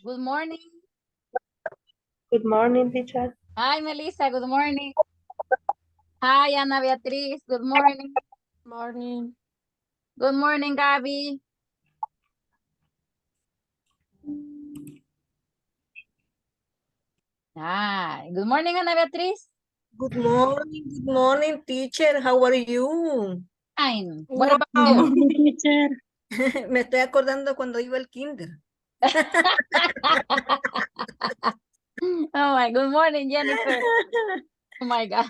Good morning. Good morning, teacher. Hi, Melissa. Good morning. Hi, Ana Beatriz. Good morning. Morning. Good morning, Gaby. Hi. Good morning, Ana Beatriz. Good morning, teacher. How are you? Fine. What Wow. about you? Teacher. Me estoy acordando cuando iba al kinder. Oh my, good morning, Jennifer. Oh my God.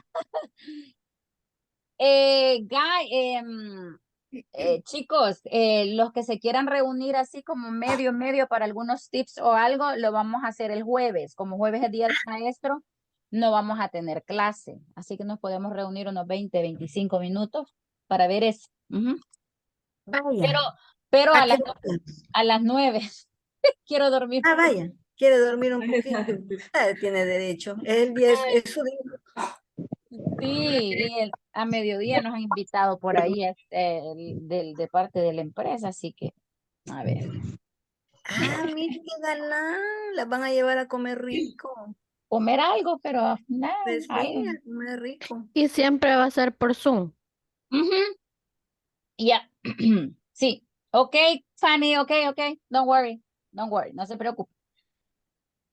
Chicos, los que se quieran reunir así como medio para algunos tips o algo, lo vamos a hacer el jueves. Como jueves es día del maestro, no vamos a tener clase. Así que nos podemos reunir unos 20, 25 minutos para ver eso. Vaya. Pero ¿A a qué las, hora? a las 9 quiero dormir. Vaya. Quiere dormir un poquito. Tiene derecho. Es su día. Sí, y a mediodía nos han invitado por ahí de parte de la empresa, así que, a ver. Mire qué galán. Las van a llevar a comer rico. Comer algo, pero nada, Pues sí, algo. a comer rico. Y siempre va a ser por Zoom. Ya, sí, ok, Fanny, ok, don't worry, no se preocupe.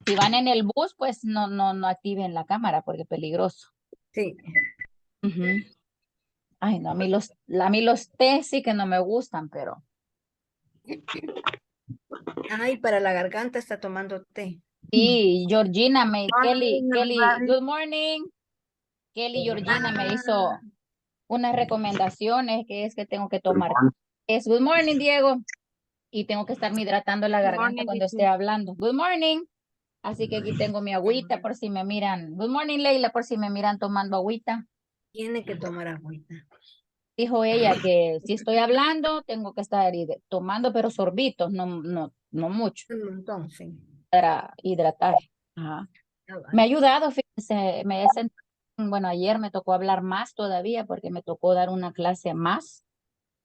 Si van en el bus, pues no activen la cámara porque es peligroso. Sí. Ay, no, a mí los té sí que no me gustan, pero. Ay, para la garganta está tomando té. Sí, Georgina Kelly, everybody. good morning. Kelly Georgina me hizo unas recomendaciones que es que tengo que tomar. Es good morning, Diego. Y tengo que estarme hidratando la garganta cuando esté hablando. Good morning. Así que aquí tengo mi agüita por si me miran. Good morning, Leila, por si me miran tomando agüita. Tiene que tomar agüita. Dijo ella que si estoy hablando, tengo que estar tomando, pero sorbitos, no mucho, Un montón, sí. para hidratar. Ajá. Me ha ayudado, fíjense, bueno, ayer me tocó hablar más todavía porque me tocó dar una clase más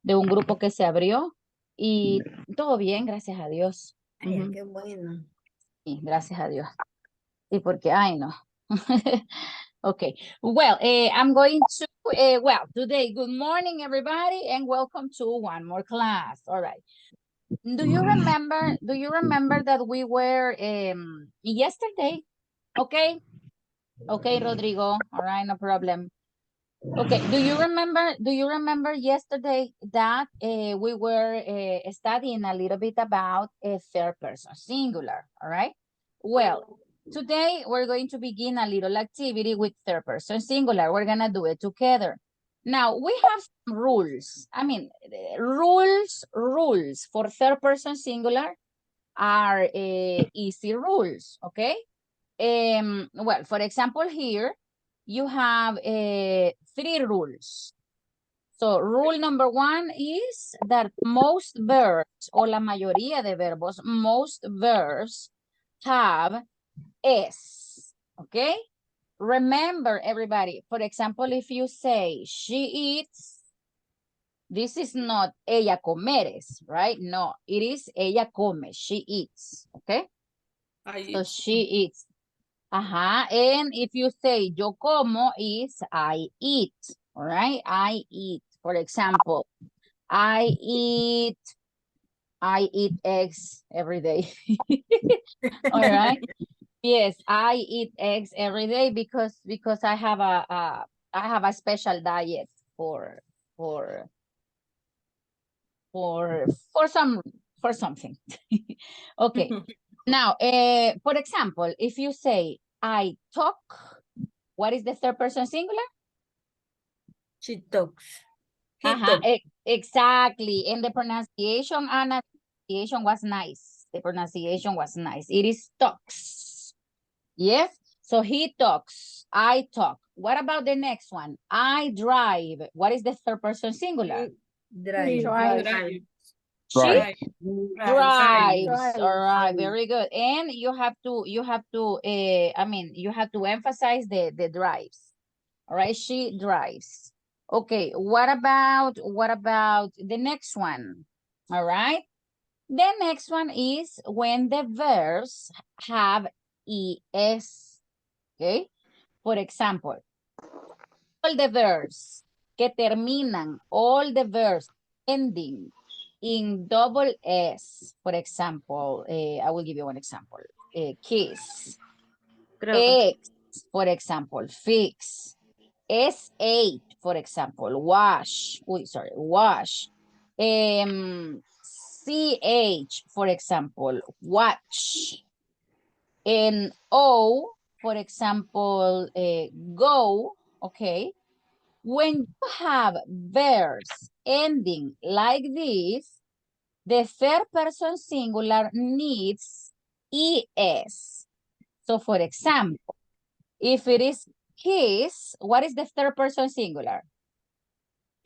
de un grupo que se abrió y todo bien, gracias a Dios. Ay, qué bueno. Sí, gracias a Dios. Y porque, ay, no. Okay, well, I'm going to, today, good morning, everybody, and welcome to one more class. All right. Do you remember that we were yesterday? Okay. Okay, Rodrigo. All right, no problem. Okay, do you remember yesterday that we were studying a little bit about a third person singular, all right? Well, today we're going to begin a little activity with third person singular. We're gonna do it together. Now, we have some rules. I mean, rules for third person singular are easy rules, okay? Well, for example, here, you have 3 rules. So, rule number 1 is that most verbs, o la mayoría de verbos, most verbs have S, okay? Remember, everybody, for example, if you say she eats, this is not ella comeres, right? No, it is ella come, she eats, okay? So, she eats. And if you say yo como is I eat, all right? I eat. For example, I eat eggs every day. All right? Yes, I eat eggs every day because I have a special diet for something. Okay. Now, for example, if you say I talk, what is the third person singular? She talks. He talks. Exactly. And the pronunciation, Anna, pronunciation was nice. The pronunciation was nice. It is talks. Yes. So he talks. I talk. What about the next one? I drive. What is the third person singular? Drive. She drives. All right, very good. And you have to emphasize the drives. All right, she drives. Okay, what about the next one? All right. The next one is when the verbs have es. Okay. For example, all the verbs que terminan, all the verbs ending in double S. For example, I will give you one example. Kiss. X, for example, fix. S8, for example, wash. Wash. CH, for example, watch. And O, for example, go, okay? When you have verbs ending like this, the third person singular needs ES. So for example, if it is kiss, what is the third person singular?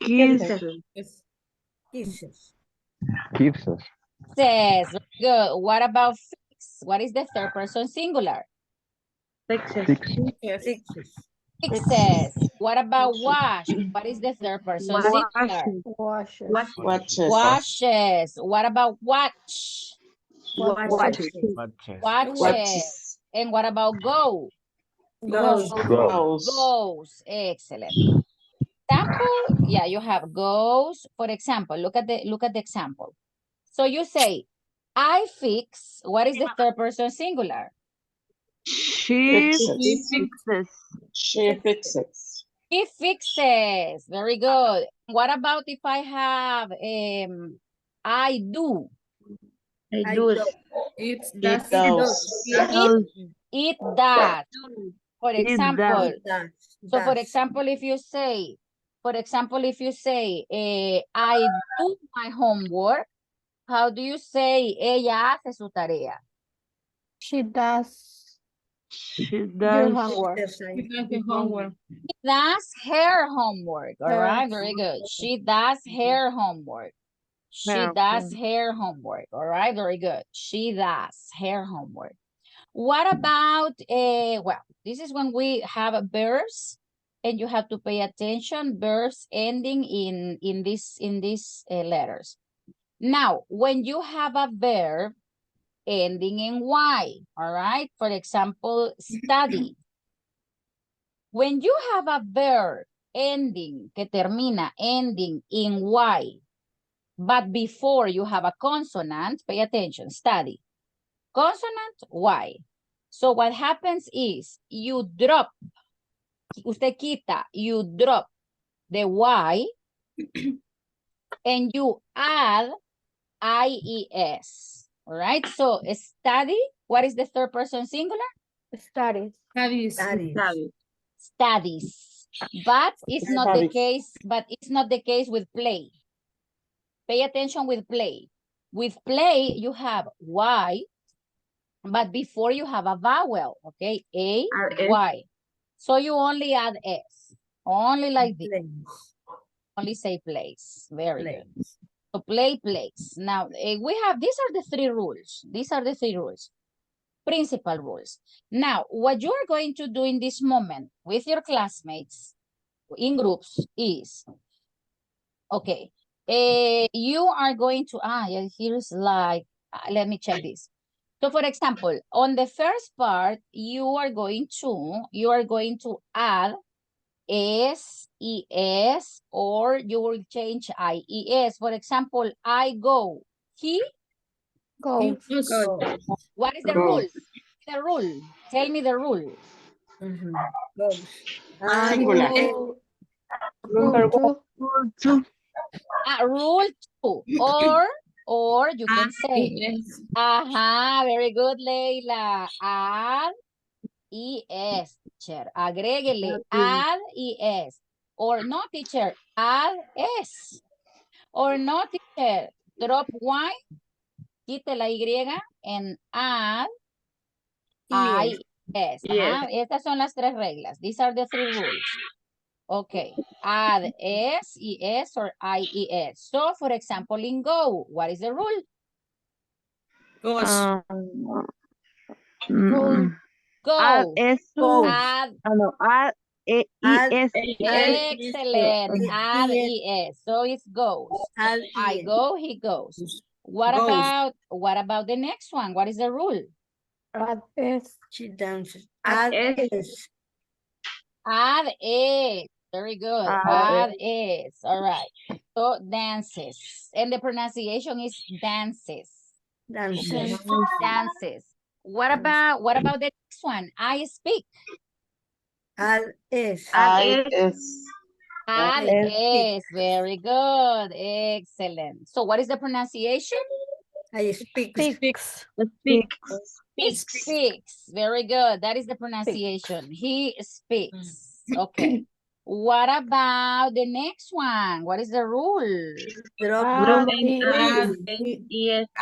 Kisses. Kisses. Kisses. Says, good. What about fix? What is the third person singular? Fixes. Kisses. Fixes. What about wash? What is the third person singular? Washes. Washes. What about watch? Watches. Watches. And what about go? Goes. Goes. Excellent. Example, yeah, you have goes. For example, look at the example. So you say, I fix. What is the third person singular? She Fixes. He fixes. Very good. What about if I have I do? I do it. It does. It does. For example, Does. so for example, if you say, I do my homework, how do you say ella hace su tarea? She does She your does. homework. homework. She does her homework. All Her. right, very good. She does her homework. She does her homework. All right, very good. She does her homework. What about, well, this is when we have verbs and you have to pay attention, verbs ending in these letters. Now, when you have a verb ending in Y, all right? For example, study. When you have a verb ending, que termina, ending in Y, but before you have a consonant, pay attention, study. Consonant, Y. So what happens is you drop, usted quita, you drop the Y and you add IES. All right, so study, what is the third person singular? Studies. Studies. But it's not the case with play. Pay attention with play. With play, you have Y, but before you have a vowel, okay? A, Y. So you only add S. Only like this. Only say place. Very good. So play, place. Now, we have, these are the three rules. These are the three rules. Principal rules. Now, what you are going to do in this moment with your classmates in groups is, okay, you are going to, yeah, here's like, let me check this. So for example, on the first part, you are going to add S-E-S, or you will change I-E-S. For example, I go. He? Go. What is the rule? The rule. Tell me the rule. Rule 2. Rule 2. Or you can say. Very good, Leila. Add ES, teacher. Agréguele. Add ES. Or no, teacher. Add S. Or no, teacher. Drop Y. Quite la Y and add IES. Estas son las tres reglas. These are the three rules. Okay. Add S, ES, or IES. So, for example, in go, what is the rule? Goes. Rule Go. Add S. Add Add Add Excellent. Add es. es. So it goes. Add I es. go, he goes. What about the next one? What is the rule? Add is. She dances. Add Add es. es. Add is. Very good. Add is. All right. So dances. And the pronunciation is dances. Dances. Dances. What about the next one? I speak. Add es. Add es. Add I is. Very good. Excellent. So what is the pronunciation? I speak. Speaks. He speaks. Very good. That is the pronunciation. He speaks. Okay. What about the next one? What is the rule? Drop. Add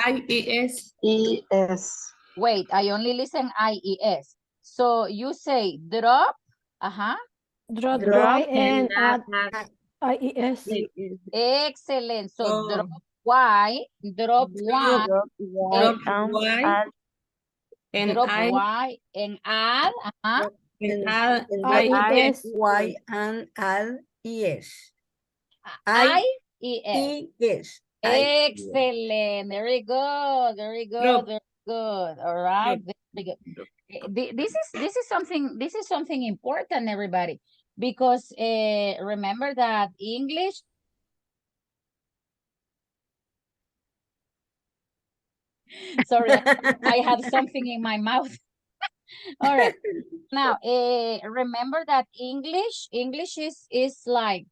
IES. Wait, I only listen IES. So you say drop. Drop Drop. Y and add IES. Excellent. So drop Y, drop Y, Drop Y drop Y and add. And IES. Y and add es. IES. I Excellent. Very good. Very good. Very good. All right. Very good. This is something important, everybody, because remember that English. Sorry, I have something in my mouth. All right. Now, remember that English is like,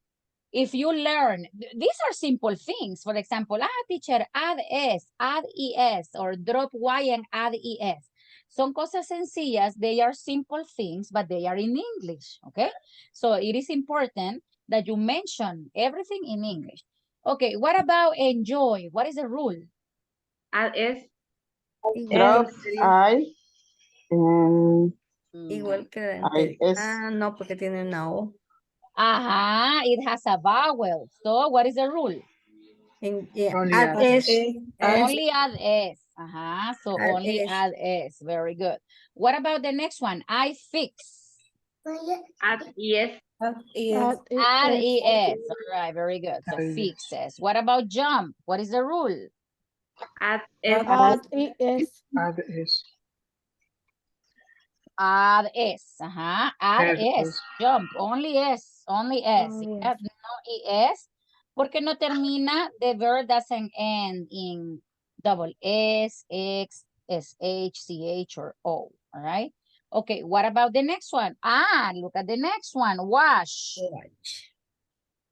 if you learn, these are simple things. For example, teacher, add es, add es, or drop y and add es. Son cosas sencillas. They are simple things, but they are in English, okay? So it is important that you mention everything in English. Okay, what about enjoy? What is the rule? Add es. Drop I. igual que la I anterior. es. No, porque tiene una O. It has a vowel. So what is the rule? Add es. Only add s. So Add only es. add s. Very good. What about the next one? I fix. Add es. Add es. All right, very good. So fixes. What about jump? What is the rule? Add es. Add ES. Add s. Add s. Jump. Only s. Only s. Only Yeah, no es. Porque no termina, the verb doesn't end in double s, x, sh, ch, or o. All right. Okay, what about the next one? Look at the next one. Wash.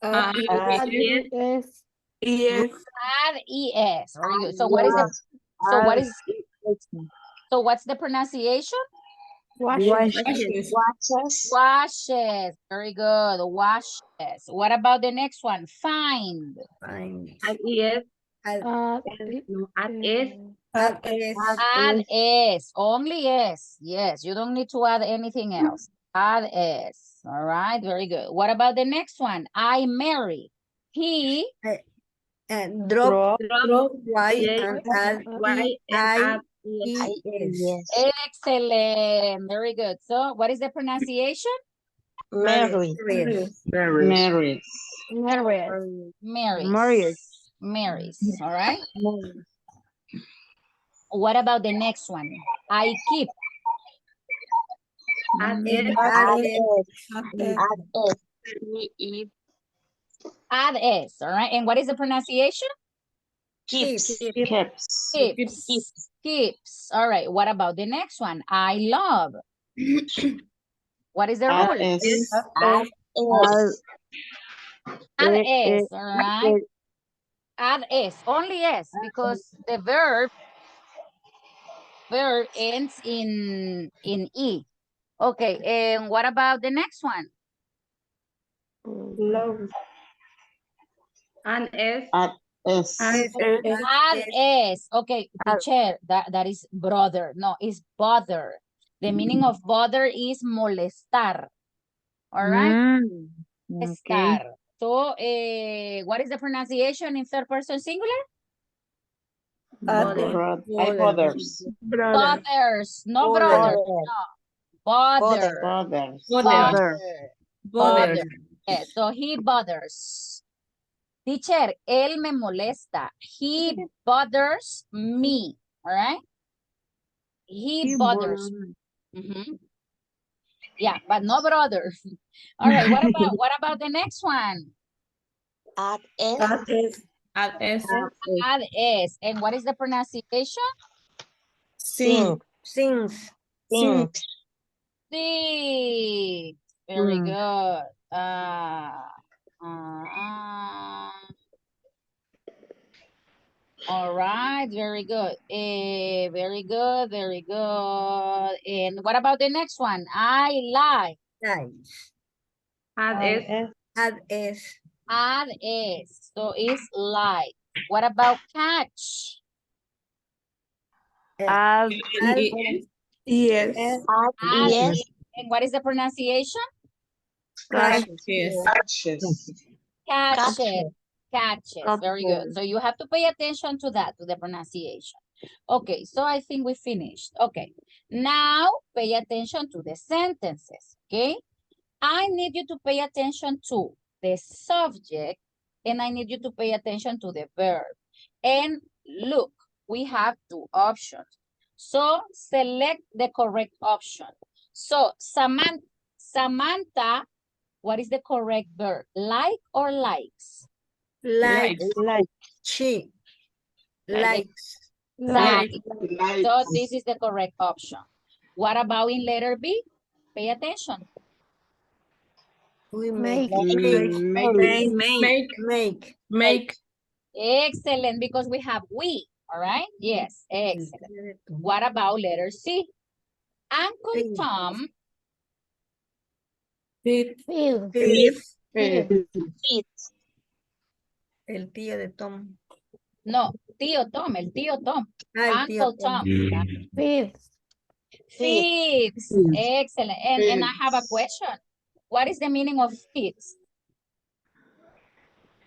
Add ES. Add es. Very good. So what is the what's the pronunciation? Washes. Washes. Very good. Washes. What about the next one? Find. Find. Add es. Add No, add es. Add es. Add es. Only es. Yes, you don't need to add anything else. Add es. All right, very good. What about the next one? I marry. He. And drop Y and add Y and add es. Excellent. Very good. So what is the pronunciation? Marries. Married. Marries. All right. What about the next one? I keep. Add es. Add es. All right. And what is the pronunciation? Keeps. Keeps. All right. What about the next one? I love. What is the rule? Add es. All right. Add es. Only es, because the verb ends in e. Okay. And what about the next one? Add es. Add es. Okay, teacher, that is brother. No, it's bother. The meaning of bother is molestar. All right? Molestar. So, what is the pronunciation in third person singular? Brothers. Bothers. No brothers. No. Bother. Bother. Bother. Yes, so he bothers. Teacher, él me molesta. He bothers me. All right? He bothers. Yeah, but no brother. All right, what about the next one? Add S. Add S. And what is the pronunciation? Since. Six. Very good. All right, very good. Very good, very good. And what about the next one? I lie. Nice. Add S. Add S. So it's lie. What about catch? Add Yes. Add E. And what is the pronunciation? Catches. Catches. Catches. Very good. So you have to pay attention to that, to the pronunciation. Okay, so I think we finished. Okay, now pay attention to the sentences, okay? I need you to pay attention to the subject and I need you to pay attention to the verb. And look, we have two options. So select the correct option. So Samantha, what is the correct verb? Like or likes? Likes. She likes. Exactly. So this is the correct option. What about in letter B? Pay attention. We Make. Make. Excellent, because we have we, all right? Yes, excellent. What about letter C? Uncle Tom. Feed. El tío de Tom. No, tío Tom, el tío Tom. El tío Uncle Tom. Feeds. Feeds. Excellent. And I have a question. What is the meaning of feeds?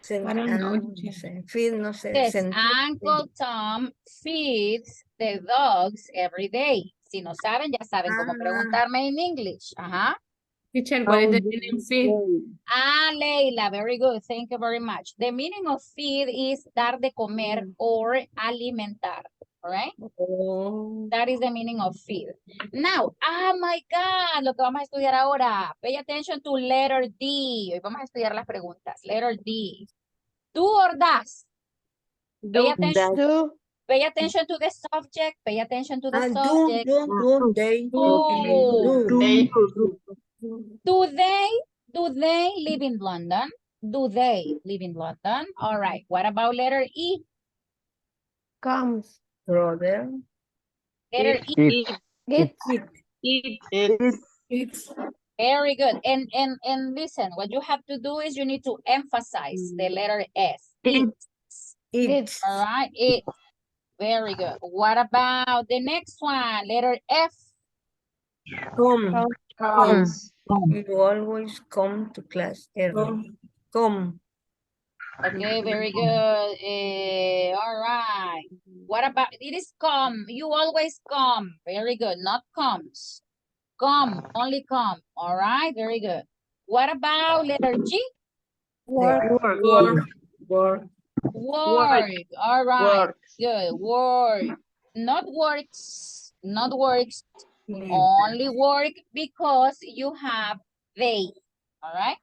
I don't know. Feed, no sé. Yes, Uncle Tom feeds the dogs every day. Si no saben, ya saben cómo preguntarme en English. Ajá. Teacher, what is the meaning feed? Leila, very good. Thank you very much. The meaning of feed is dar de comer or alimentar. All right? That is the meaning of feed. Now, oh my God, lo que vamos a estudiar ahora. Pay attention to letter D. Hoy vamos a estudiar las preguntas. Letter D. Do or does? Pay attention. Pay attention to the subject. Pay attention to the subject. Do they live in London? Do they live in London? All right. What about letter E? Comes. Brother. Letter E. It's. Very good. And listen, what you have to do is you need to emphasize the letter S. It. All right. It. Very good. What about the next one? Letter F. Come. You always come to class early. Come. Okay, very good. All right. What about, it is come. You always come. Very good. Not comes. Come, only come. All right, very good. What about letter G? Work. Work. All right, good. Work. Not works. Not works. Only work because you have they. All right.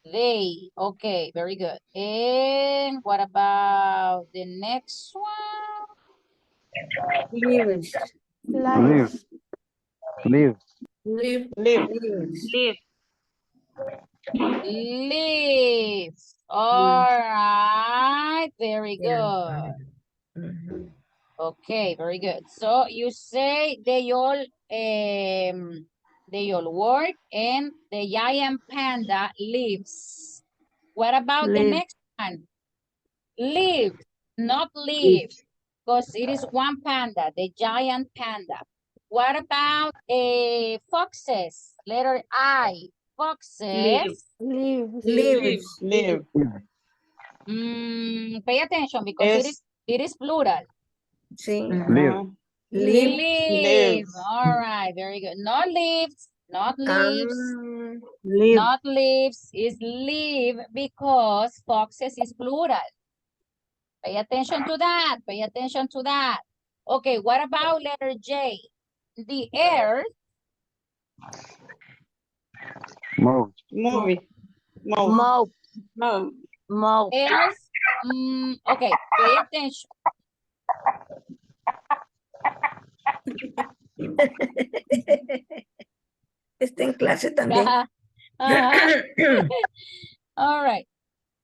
They. Okay, very good. And what about the next one? Lives. Live. All right, very good. Okay, very good. So you say they all work and the giant panda lives. What about the next one? Live, not live, because it is one panda, the giant panda. What about foxes? Letter I. Foxes. Lives. Pay attention because it is plural. Sí. Live. All right, very good. Not lives, not lives. Live. Not lives, is live because foxes is plural. Pay attention to that. Pay attention to that. Okay, what about letter J? The earth. Move. Movie. Move. Move. Move. Move. Earth. Okay, pay attention. Está en clase también. Ajá, ajá. All right.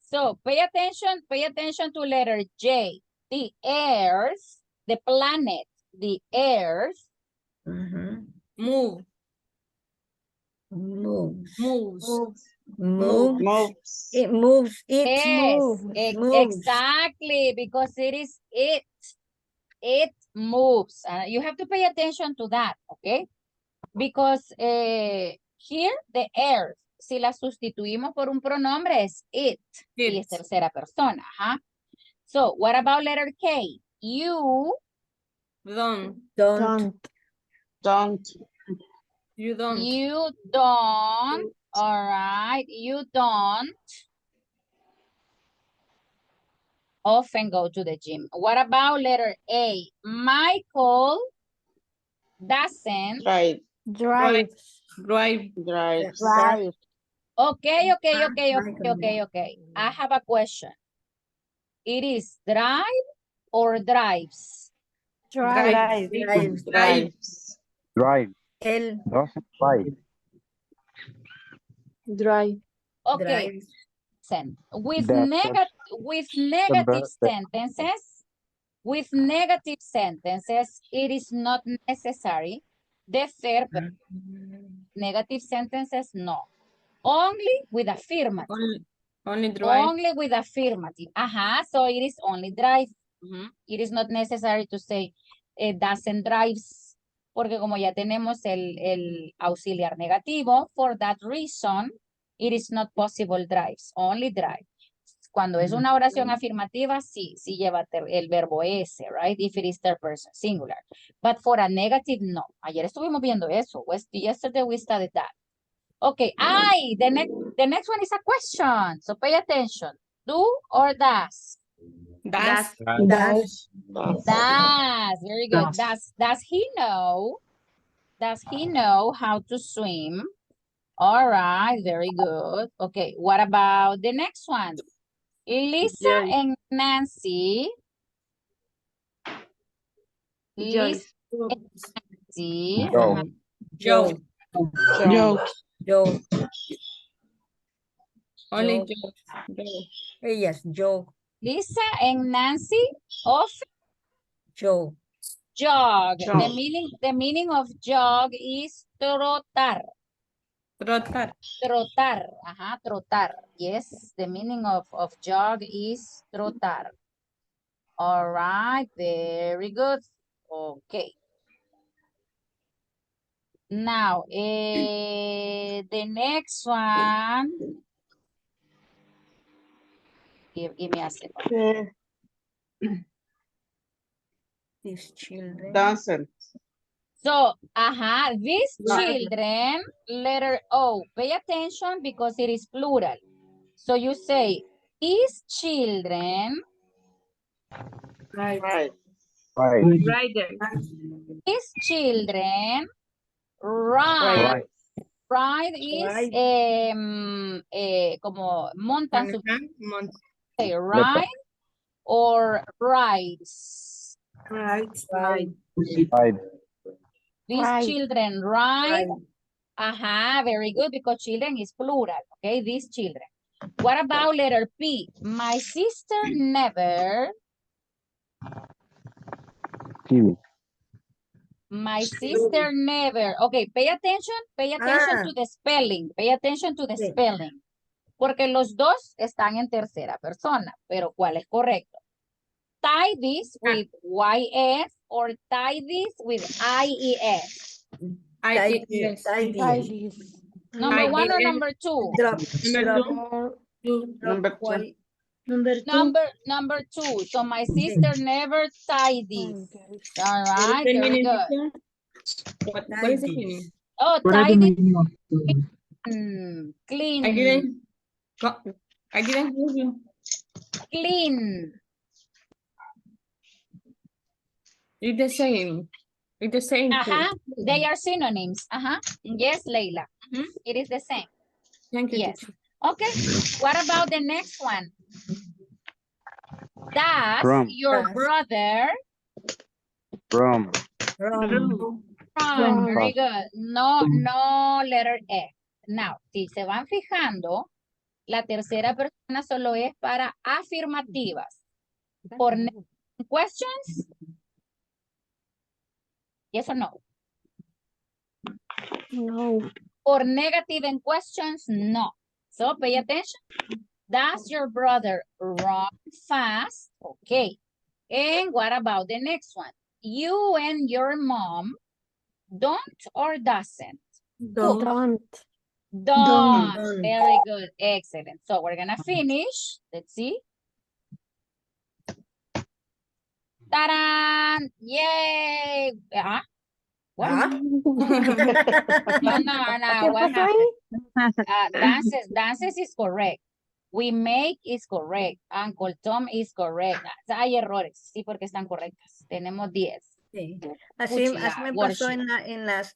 So pay attention to letter J. The earth, the planet, the earth. Ujú. Move. Moves. Moves. Moves. Moves. It moves. It Yes, moves. Moves. exactly, because it is it. It moves. You have to pay attention to that, okay? Because here, the earth, si la sustituimos por un pronombre, es it. Y es tercera persona, ajá. So, what about letter K? You. Don't. Don't. Don't. You don't. You don't. All right. You don't often go to the gym. What about letter A? Michael doesn't. Drive. Drive. Drive. Drive. Drive. Okay. Michael. I have a question. It is drive or drives? Drive. Drives. Drives. Drive. Él Doesn't drive. Drive. Okay. drives. Listen, with That's negative sentences, it is not necessary the verb. Negative sentences, no. Only with affirmative. Only drive. Only with affirmative. So it is only drive. It is not necessary to say it doesn't drives, porque como ya tenemos el auxiliar negativo, for that reason, it is not possible drives, only drive. Cuando es una oración afirmativa, sí lleva el verbo ese, right? If it is third person, singular. But for a negative, no. Ayer estuvimos viendo eso. Yesterday we studied that. Okay, the next one is a question. So pay attention. Do or does? Das. Das. Does. Very good. Does he know? Does he know how to swim? All right, very good. Okay, what about the next one? Lisa and Nancy. Lisa and Nancy. Go. Joe. Joe. Joe. Only Joe. Joe. Ellas. Joe. Lisa and Nancy of Joe. jog. Jog. The meaning of jog is trotar. Trotar. Trotar. Trotar. Yes, the meaning of jog is trotar. All right, very good. Okay. Now, the next one. Give me a second. These children. Doesn't. So, these children, letter O. Pay attention because it is plural. So you say, these children. Right. Right. Right. Rider. These children ride. Ride is como montan su ride or rides. Right. Right. Right. These children ride. Very good, because children is plural. Okay, these children. What about letter P? My sister never. TV. My sister never. Okay, pay attention to the spelling. Pay attention to the spelling. Porque los dos están en tercera persona, pero ¿cuál es correcto? Tie this with YS or tie this with IES. Number one or number two? Number two. So my sister never tied this. All right, very good. What is the meaning? Oh, tied it. Clean. I didn't hear you. Clean. It's the same. It's the same. They are synonyms. Yes, Leila. It is the same. Thank you, Yes. teacher. Okay. What about the next one? Does From. your Does. brother From. From. from? Very good. No letter E. Now, si se van fijando, la tercera persona solo es para afirmativas. Por questions, yes or no? No. For negative in questions, no. So pay attention. Does your brother run fast? Okay. And what about the next one? You and your mom don't or doesn't? Don't. Don't. Don't. Very good. Excellent. So we're going to finish. Let's see. Ta-da! Yay! What? No. What happened? Dances is correct. We make is correct. Uncle Tom is correct. Hay errores, sí, porque están correctas. Tenemos 10. Sí. Así me pasó worship.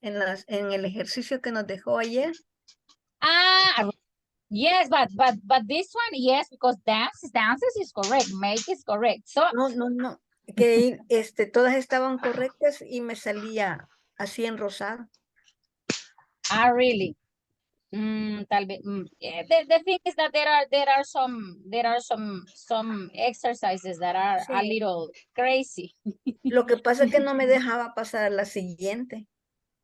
en el ejercicio que nos dejó ayer. Yes, but this one, yes, because dances is correct. Make is correct. So No. Que todas estaban correctas y me salía así en rosado. really. Tal vez. Yeah, the thing is that there are some exercises that are a little crazy. Lo que pasa es que no me dejaba pasar a la siguiente.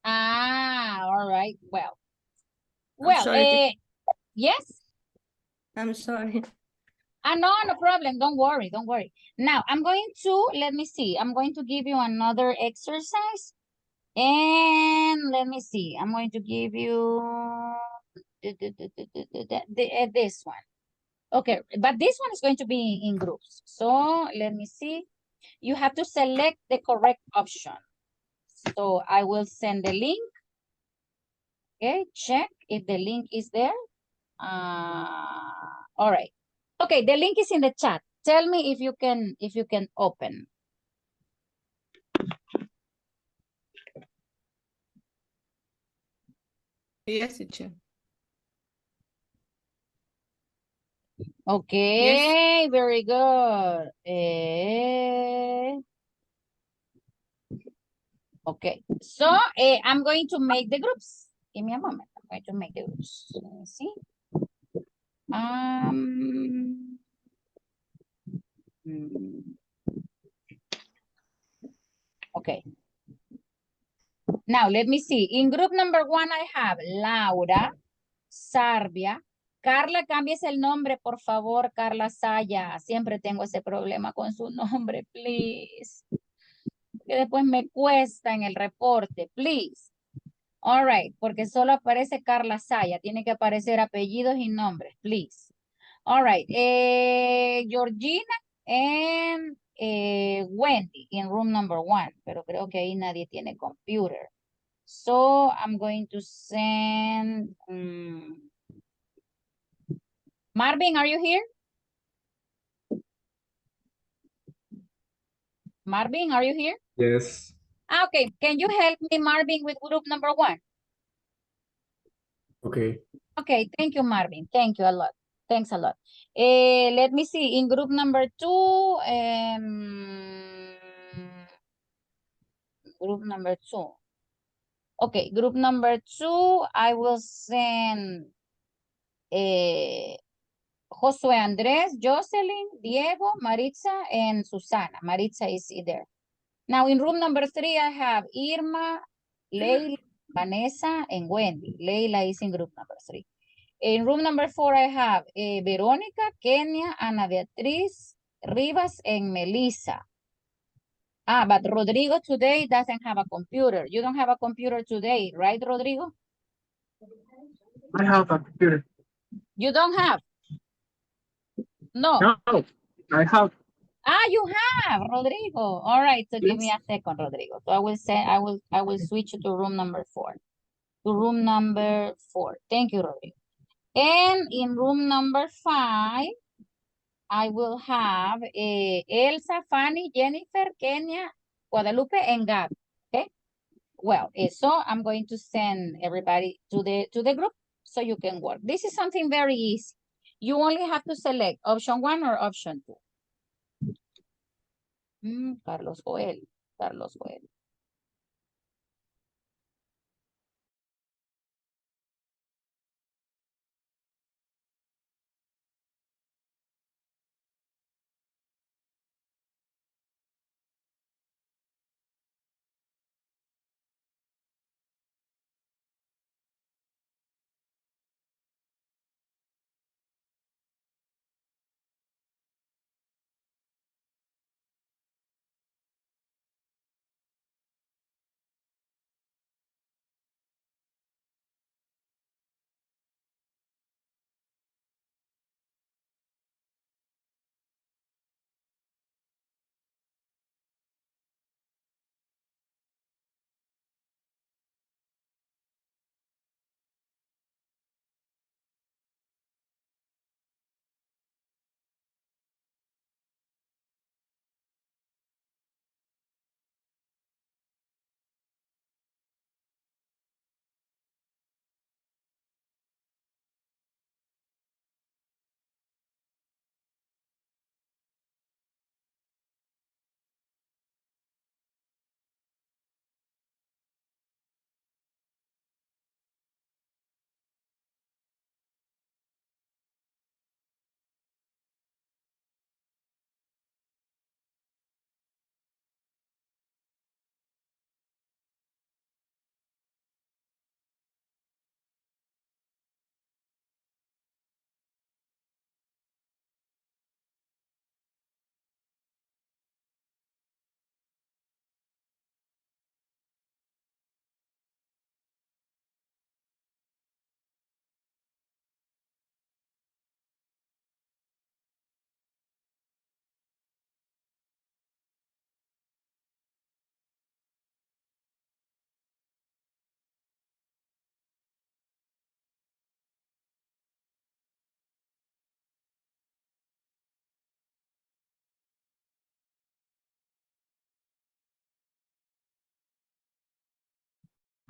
All right. Well, sorry. yes. I'm sorry. No problem. Don't worry. Now, I'm going to, let me see. I'm going to give you another exercise. And let me see. I'm going to give you this one. Okay, but this one is going to be in groups. So let me see. You have to select the correct option. So I will send the link. Okay, check if the link is there. All right. Okay, the link is in the chat. Tell me if you can open. Yes, teacher. Okay, yes. Very good. Okay, so I'm going to make the groups. Give me a moment. I'm going to make the groups. Let me see. Okay. Now, let me see. In group number 1, I have Laura, Sarvia. Carla, cambies el nombre, por favor, Carla Saya. Siempre tengo ese problema con su nombre, please. Que después me cuesta en el reporte, please. All right, porque solo aparece Carla Saya. Tiene que aparecer apellidos y nombres, please. All right. Georgina and Wendy in room number 1. Pero creo que ahí nadie tiene computer. So I'm going to send... Marvin, are you here? Marvin, are you here? Yes. Okay, can you help me, Marvin, with group number 1? Okay. Okay, thank you, Marvin. Thank you a lot. Thanks a lot. Let me see, in group number 2, group number 2. Okay, group number 2, I will send Josue Andres, Jocelyn, Diego, Maritza, and Susana. Maritza is there. Now, in room number 3, I have Irma, Leila, Vanessa, and Wendy. Leila is in group number 3. In room number 4, I have Verónica, Kenia, Ana Beatriz, Rivas, and Melissa. But Rodrigo today doesn't have a computer. You don't have a computer today, right, Rodrigo? I have a computer. You don't have? No. No, I have. You have, Rodrigo. All right, so give me a second, Rodrigo. So I will say I will switch to room number 4. to room number 4. Thank you, Rodrigo. And in room number 5, I will have Elsa, Fanny, Jennifer, Kenya, Guadalupe, and Gab. Okay. Well, so I'm going to send everybody to the group so you can work. This is something very easy. You only have to select option 1 or option 2. Carlos Joel.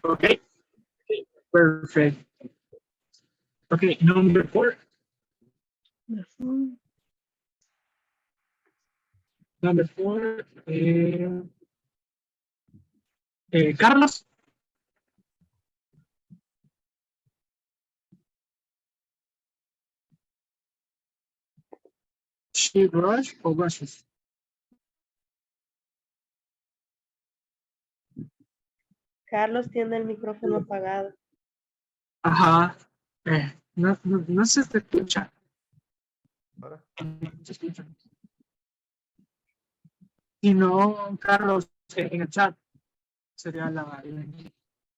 Okay, perfect. Okay, number 4. Number 4. Carlos. She brush or brushes? Carlos tiene el micrófono apagado. Ajá. No se te escucha. No se escucha. Si no, Carlos, en el chat sería la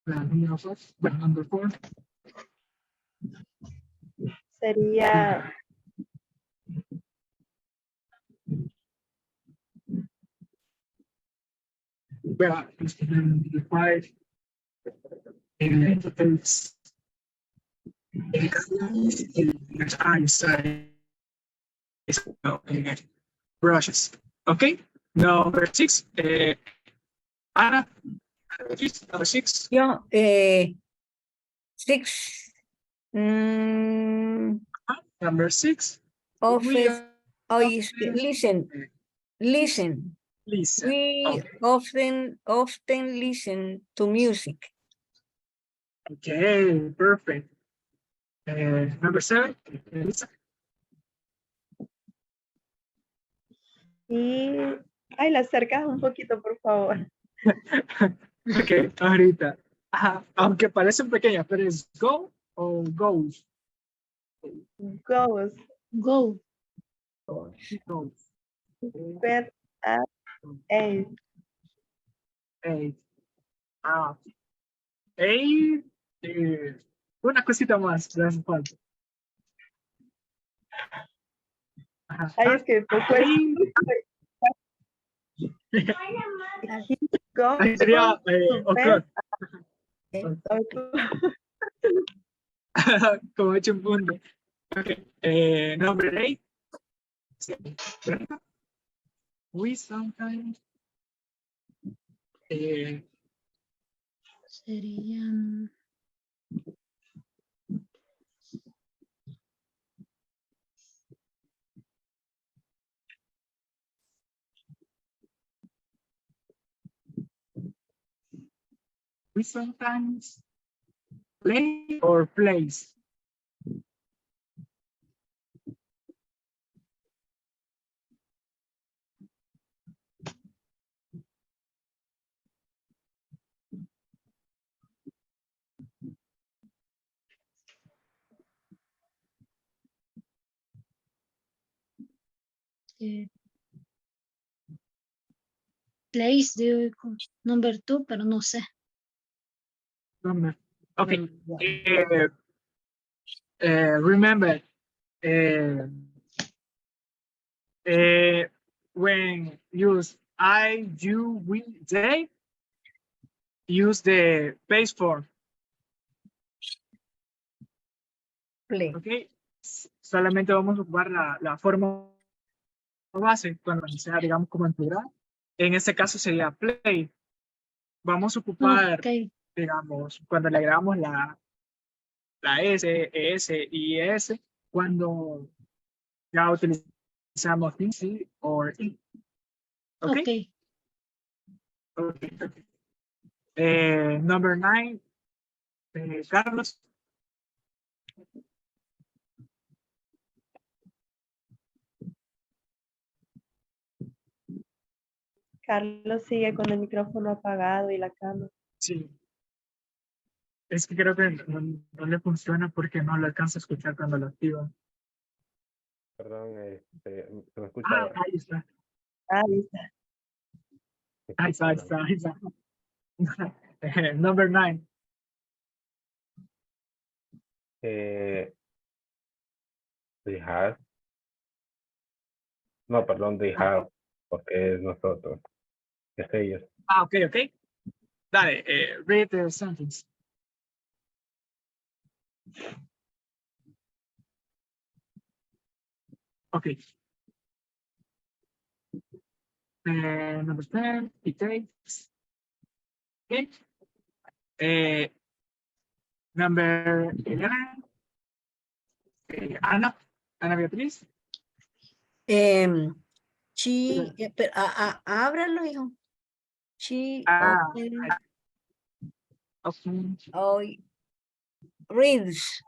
número 4. Bueno, number 4. Sería Well, the 5. It's brushes. Okay. Number 6. Ana. Number 6. Yo, 6. Number 6. Often, listen. Listen. We Okay. often listen to music. Okay, perfect. Number 7. y ay, la acercas un poquito, por favor. Ok, ahorita. Ajá, aunque parecen pequeñas, pero es go o goes. Goes. Go. Goes. Bed at 8. 8. Ah. 8. Una cosita más, le hace falta. Ajá. Ay, es que poco es. He goes Ahí sería to o'clock. Como he hecho un punto. Okay. Number 8. We sometimes Serían... we sometimes play or plays. Place de number 2, pero no sé. Number. Okay. Remember, when use I, you, we, they, use the base form. Play. Okay. Solamente vamos a ocupar la forma base cuando sea, digamos, como en plural. En este caso sería play. Vamos a ocupar, Okay. digamos, cuando le agregamos la S, ES y ES, cuando ya utilizamos DC o I. Okay. Okay. Number 9, Carlos. Carlos sigue con el micrófono apagado y la cámara. Sí. Es que creo que no le funciona porque no lo alcanza a escuchar cuando lo activa. Perdón, ¿se me escucha Ah, ahora? ahí está. Ahí está. Ahí está. Number 9. They have. No, perdón, they have, porque es nosotros. Es ellos. Ah, okay. Dale, read the sentence. Okay. Number 10, he takes. Okay. Number 11, Ana Beatriz. Ábralo, hijo. She Okay. reads.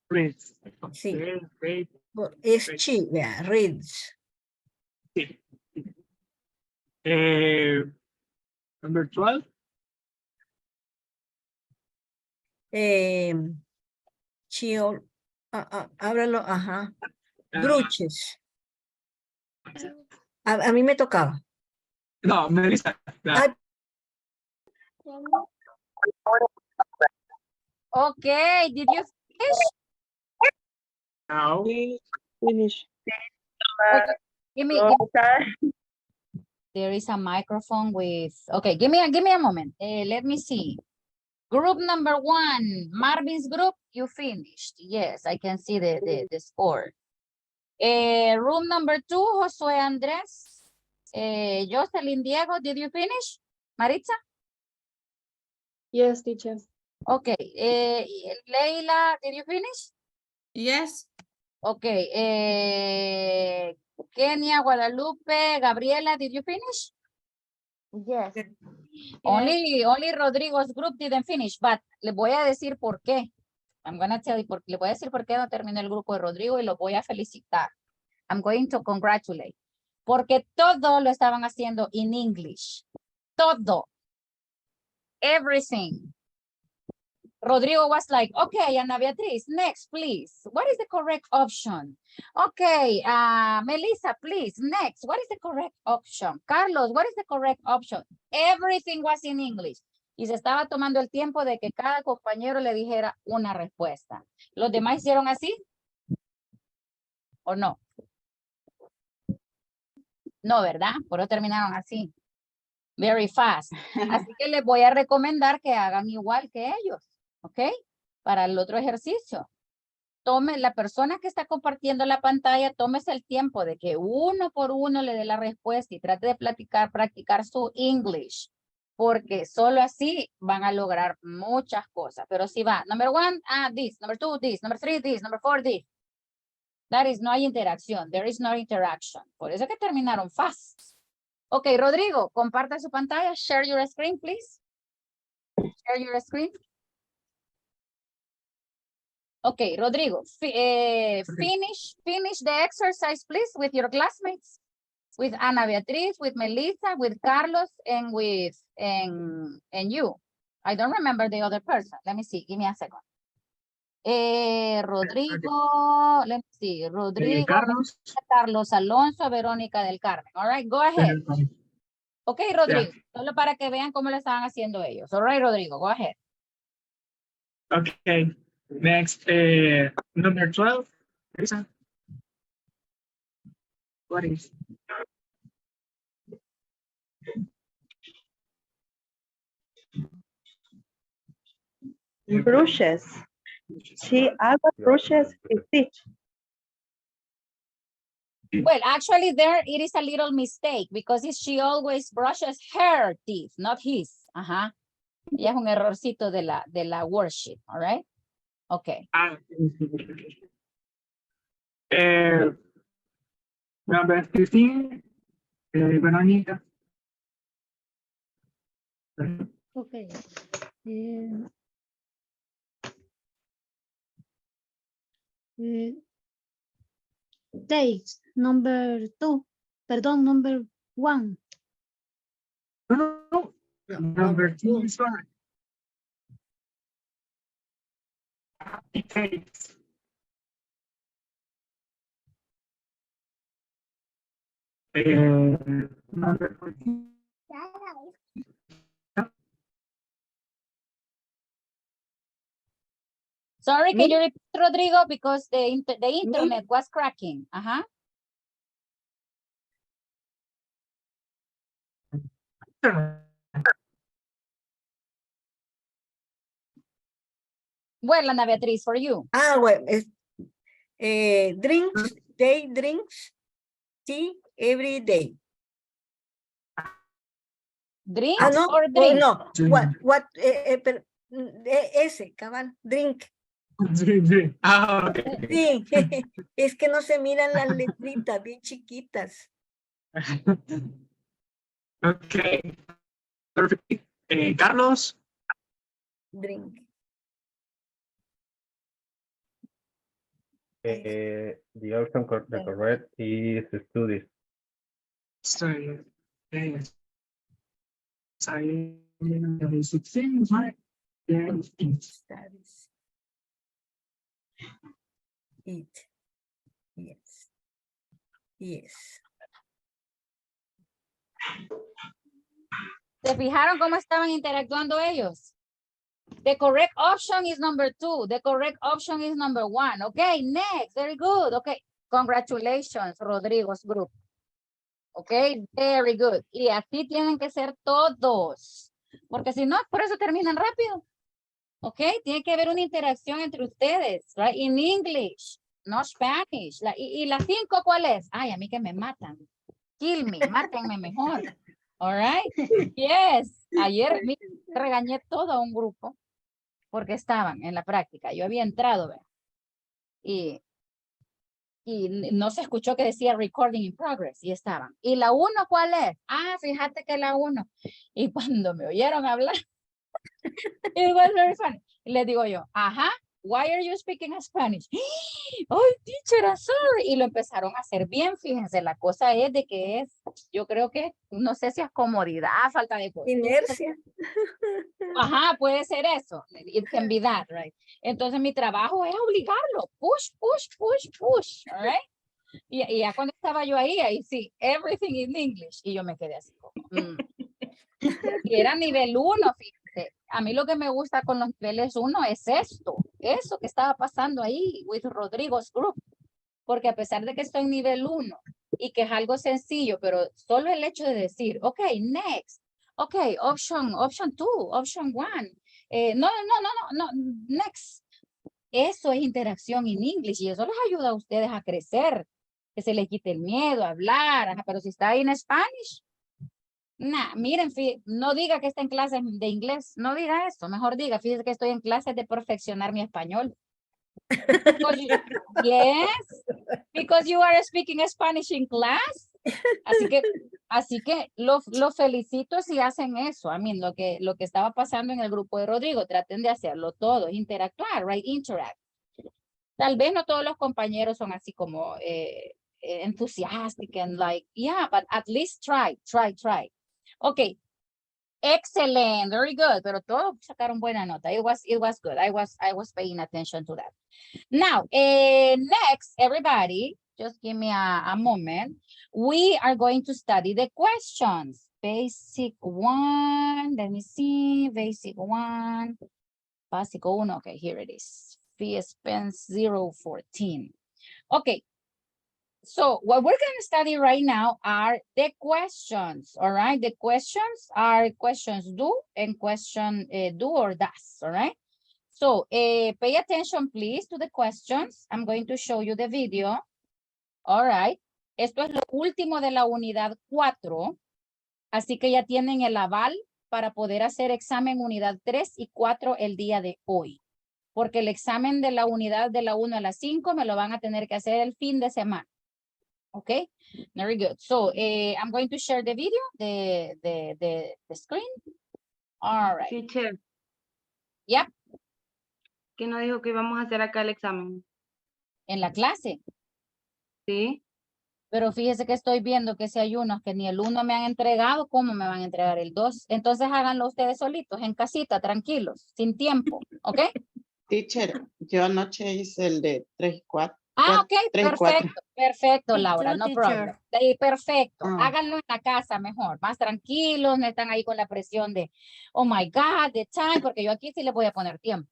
Reads. Sí. Okay. Es Great. she, vea, reads. Sí. Number 12. She, ábralo, ajá. Bruches. A mí me tocaba. No, Melissa. Ay, Okay, did you finish? Now. We finish. Okay. Give me, there is a microphone with, okay, give me a moment. Let me see. Group number 1, Marvin's group, you finished. Yes, I can see the score. Room number 2, Josué Andrés. Jocelyn Diego, did you finish? Maritza? Yes, teacher. Okay. Leila, did you finish? Yes. Okay. Kenia, Guadalupe, Gabriela, did you finish? Yes. Only Rodrigo's group didn't finish, but le voy a decir por qué. I'm gonna tell you, le voy a decir por qué no terminó el grupo de Rodrigo y lo voy a felicitar. I'm going to congratulate. Porque todo lo estaban haciendo in English. Todo. Everything. Rodrigo was like, okay, Ana Beatriz, next, please. What is the correct option? Okay, Melissa, please, next. What is the correct option? Carlos, what is the correct option? Everything was in English. Y se estaba tomando el tiempo de que cada compañero le dijera una respuesta. ¿Los demás hicieron así? ¿O no? No, ¿verdad? Por eso terminaron así. Very fast. Así que les voy a recomendar que hagan igual que ellos, ¿ok? Para el otro ejercicio. Tome la persona que está compartiendo la pantalla, tómese el tiempo de que uno por uno le dé la respuesta y trate de practicar su English, porque solo así van a lograr muchas cosas. Pero si va, number one, this, number two, this, number three, this, number four, this. That is, no hay interacción. There is no interaction. Por eso que terminaron fast. Ok, Rodrigo, comparte su pantalla. Share your screen, please. Share your screen. Okay, Rodrigo, finish the exercise, please, with your classmates, with Ana Beatriz, with Melissa, with Carlos, and with and you. I don't remember the other person. Let me see. Give me a second. Rodrigo, let me see. Rodrigo, Carlos. Carlos Alonso, Verónica del Carmen. All right, go ahead. Okay, Rodrigo, solo para que vean cómo lo estaban haciendo ellos. All right, Rodrigo, go ahead. Okay. Next, number 12. Lisa. What is? Brushes. She always brushes his teeth. Well, actually there it is a little mistake because she always brushes her teeth, not his. Ajá. Y es un errorcito de la worksheet, all right? Okay. Number 15, Verónica. Okay. Takes number 2. Perdón, number 1. No. Number 2 is fine. It takes. Number 14. Sorry, can you repeat, Rodrigo? Because the internet was cracking. Ajá. Well, Ana Beatriz, for you. Bueno, drinks, they drinks tea every day. Drinks No, or drink? no, what, ese, cabal, drink. Okay. Sí, es que no se miran las letritas bien chiquitas. Okay. Perfect. Carlos. Drink. The option the correct is studies. Sorry. 16, right? Yeah. Studies. Eat. Yes. Yes. ¿Se fijaron cómo estaban interactuando ellos? The correct option is number 2. The correct option is number 1. Okay, next. Very good. Okay, congratulations, Rodrigo's group. Okay, very good. Y así tienen que ser todos. Porque si no, por eso terminan rápido. Okay, tiene que haber una interacción entre ustedes, right? In English, no Spanish. ¿Y la 5 cuál es? Ay, a mí que me matan. Kill me, mátenme mejor. All right. Yes. Ayer regañé todo a un grupo porque estaban en la práctica. Yo había entrado, ¿verdad? Y no se escuchó que decía recording in progress y estaban. ¿Y la 1 cuál es? Fíjate que la 1. Y cuando me oyeron hablar, it was very funny. Y les digo yo, why are you speaking Spanish? Oh, teacher, I'm sorry. Y lo empezaron a hacer bien, fíjense. La cosa es de que yo creo que, no sé si es comodidad, falta de inercia. Puede ser eso. It can be that, right? Entonces mi trabajo es obligarlo. Push, push, push, push, all right? Y ya cuando estaba yo ahí sí, everything in English. Y yo me quedé así como, Y era nivel 1, fíjense. A mí lo que me gusta con los niveles 1 es eso que estaba pasando ahí with Rodrigo's group. Porque a pesar de que estoy en nivel 1 y que es algo sencillo, pero solo el hecho de decir, ok, next, Okay, option 2, option 1. No, next. Eso es interacción en inglés y eso les ayuda a ustedes a crecer, que se les quite el miedo a hablar, ajá, pero si está ahí en Spanish, nah, miren, no diga que está en clases de inglés, no diga eso, mejor diga, fíjese que estoy en clases de perfeccionar mi español. Yes, because you are speaking Spanish in class. Así que lo felicito si hacen eso. I mean, lo que estaba pasando en el grupo de Rodrigo, traten de hacerlo todo, interactuar, right? Interact. Tal vez no todos los compañeros son así como enthusiastic and like, yeah, but at least try. Okay, excellent, very good, pero todos sacaron buena nota. It was good. I was paying attention to that. Now, next, everybody, just give me a moment. We are going to study the questions. Basic 1, let me see, basic 1. Básico 1, okay, here it is. SPEN 014. Okay, so what we're going to study right now are the questions, all right? The questions are questions do and question do or does, all right? So pay attention, please, to the questions. I'm going to show you the video. All right. Esto es lo último de la unidad 4. Así que ya tienen el aval para poder hacer examen unidad 3 y 4 el día de hoy. Porque el examen de la unidad de la 1 a la 5 me lo van a tener que hacer el fin de semana. Okay, very good. So I'm going to share the video, the screen. All right. Teacher, Yep, ¿qué nos dijo que íbamos a hacer acá el examen? en la clase. Sí. Pero fíjese que estoy viendo que si hay unos que ni el 1 me han entregado, ¿cómo me van a entregar el 2? Entonces háganlo ustedes solitos, en casita, tranquilos, sin tiempo, ¿ok? Teacher, yo anoche hice el de 3 y 4. Ah, ok, 3 y 4. perfecto, Me Laura, too, no teacher. problem. Perfecto, Ah. háganlo en la casa mejor, más tranquilos, no están ahí con la presión de, oh my God, the time, porque yo aquí sí le voy a poner tiempo.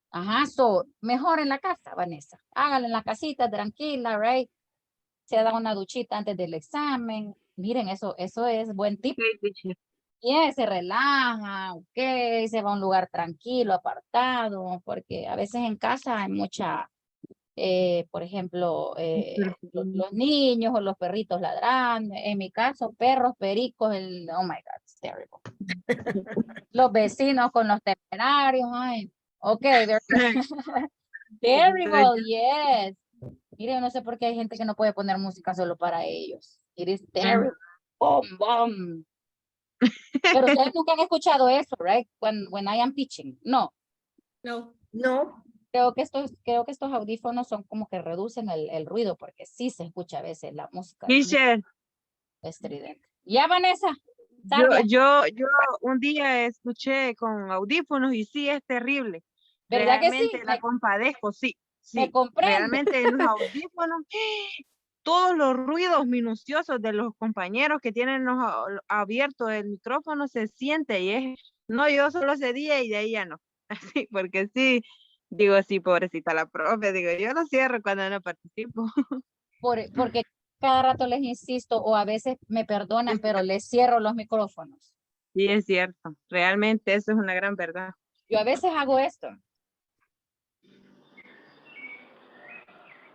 Ajá, so, mejor en la casa, Vanessa. Háganlo en la casita, tranquila, right? Se da una duchita antes del examen. Miren, eso es buen tip. Sí, teacher. Y se relaja, ok, se va a un lugar tranquilo, apartado, porque a veces en casa hay mucha, por ejemplo, los niños o los perritos ladrando. En mi caso, perros, pericos, oh my God, it's terrible. Los vecinos con los temerarios, ay, ok, terrible, yes. Mire, no sé por qué hay gente que no puede poner música solo para ellos. It is terrible. Boom, boom. Pero ustedes nunca han escuchado eso, right? When I am teaching. No. No. No, Creo que estos audífonos son como que reducen el ruido porque sí se escucha a veces la música. Teacher, Estridente. Ya, Vanessa. yo un día escuché con audífonos y sí es terrible. ¿Verdad que sí? Realmente la compadezco, sí. Me Sí, comprendo. realmente los audífonos, todos los ruidos minuciosos de los compañeros que tienen abierto el micrófono se siente y es, no, yo solo ese día y de ahí ya no. Así, porque sí, digo, sí, pobrecita la profe, digo, yo lo cierro cuando no participo. Porque cada rato les insisto o a veces me perdonan, pero les cierro los micrófonos. Sí, es cierto, realmente eso es una gran verdad. Yo a veces hago esto.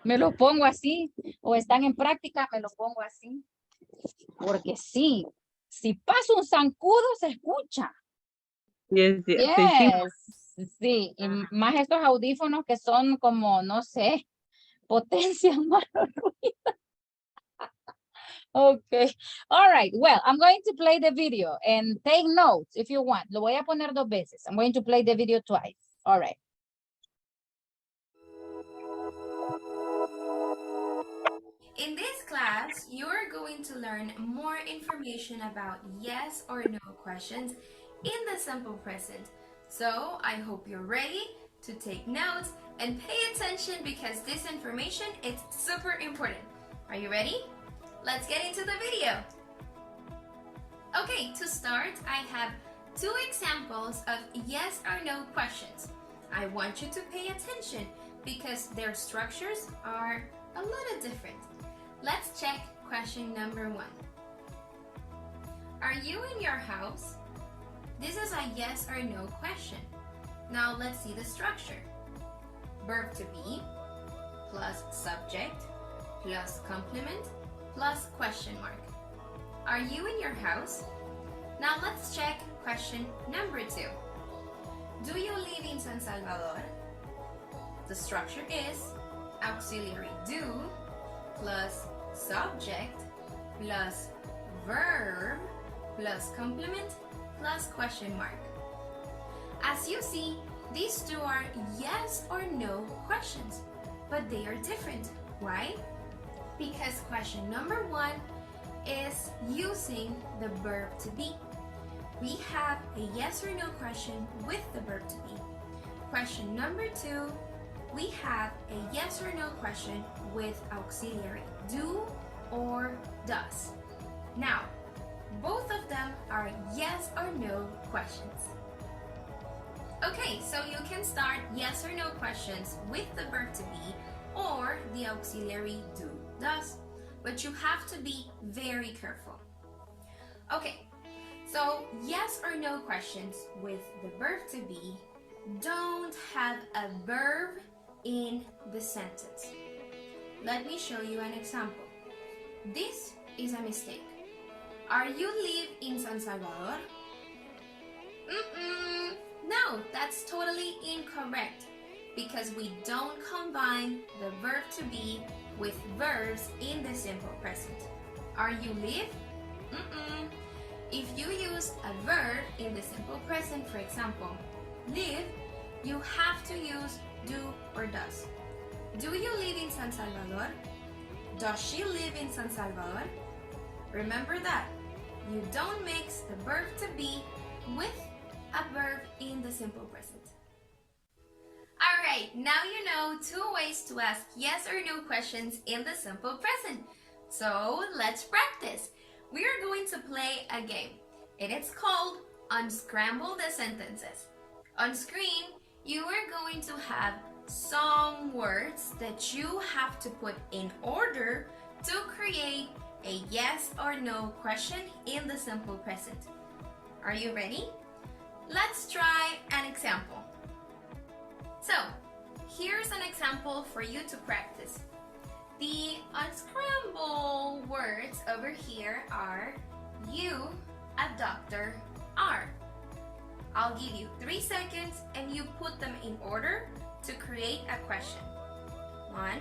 Me lo pongo así, o están en práctica, me lo pongo así. Porque sí, si paso un zancudo, se escucha. Sí, es cierto. Yes, sí, y más estos audífonos que son como, no sé, potencian más los ruidos. Okay, all right, well, I'm going to play the video and take notes if you want. Lo voy a poner 2 veces. I'm going to play the video twice. All right. In this class, you're going to learn more information about yes or no questions in the simple present. So I hope you're ready to take notes and pay attention because this information is super important. Are you ready? Let's get into the video. Okay, to start, I have 2 examples of yes or no questions. I want you to pay attention because their structures are a little different. Let's check question number 1. Are you in your house? This is a yes or no question. Now let's see the structure. Verb to be plus subject plus complement plus question mark. Are you in your house? Now let's check question number 2. Do you live in San Salvador? The structure is auxiliary do plus subject plus verb plus complement plus question mark. As you see, these two are yes or no questions, but they are different. Why? Because question number 1 is using the verb to be. We have a yes or no question with the verb to be. Question number 2, we have a yes or no question with auxiliary do or does. Now, both of them are yes or no questions. Okay, so you can start yes or no questions with the verb to be or the auxiliary do, does, but you have to be very careful. Okay, so yes or no questions with the verb to be don't have a verb in the sentence. Let me show you an example. This is a mistake. Are you live in San Salvador? No, that's totally incorrect because we don't combine the verb to be with verbs in the simple present. Are you live? If you use a verb in the simple present, for example, live, you have to use do or does. Do you live in San Salvador? Does she live in San Salvador? Remember that. You don't mix the verb to be with a verb in the simple present. Alright, now you know 2 ways to ask yes or no questions in the simple present. So let's practice. We are going to play a game, and it's called Unscramble the Sentences. On screen, you are going to have some words that you have to put in order to create a yes or no question in the simple present. Are you ready? Let's try an example. So, here's an example for you to practice. The unscramble words over here are you, a doctor, are. I'll give you 3 seconds and you put them in order to create a question. 1.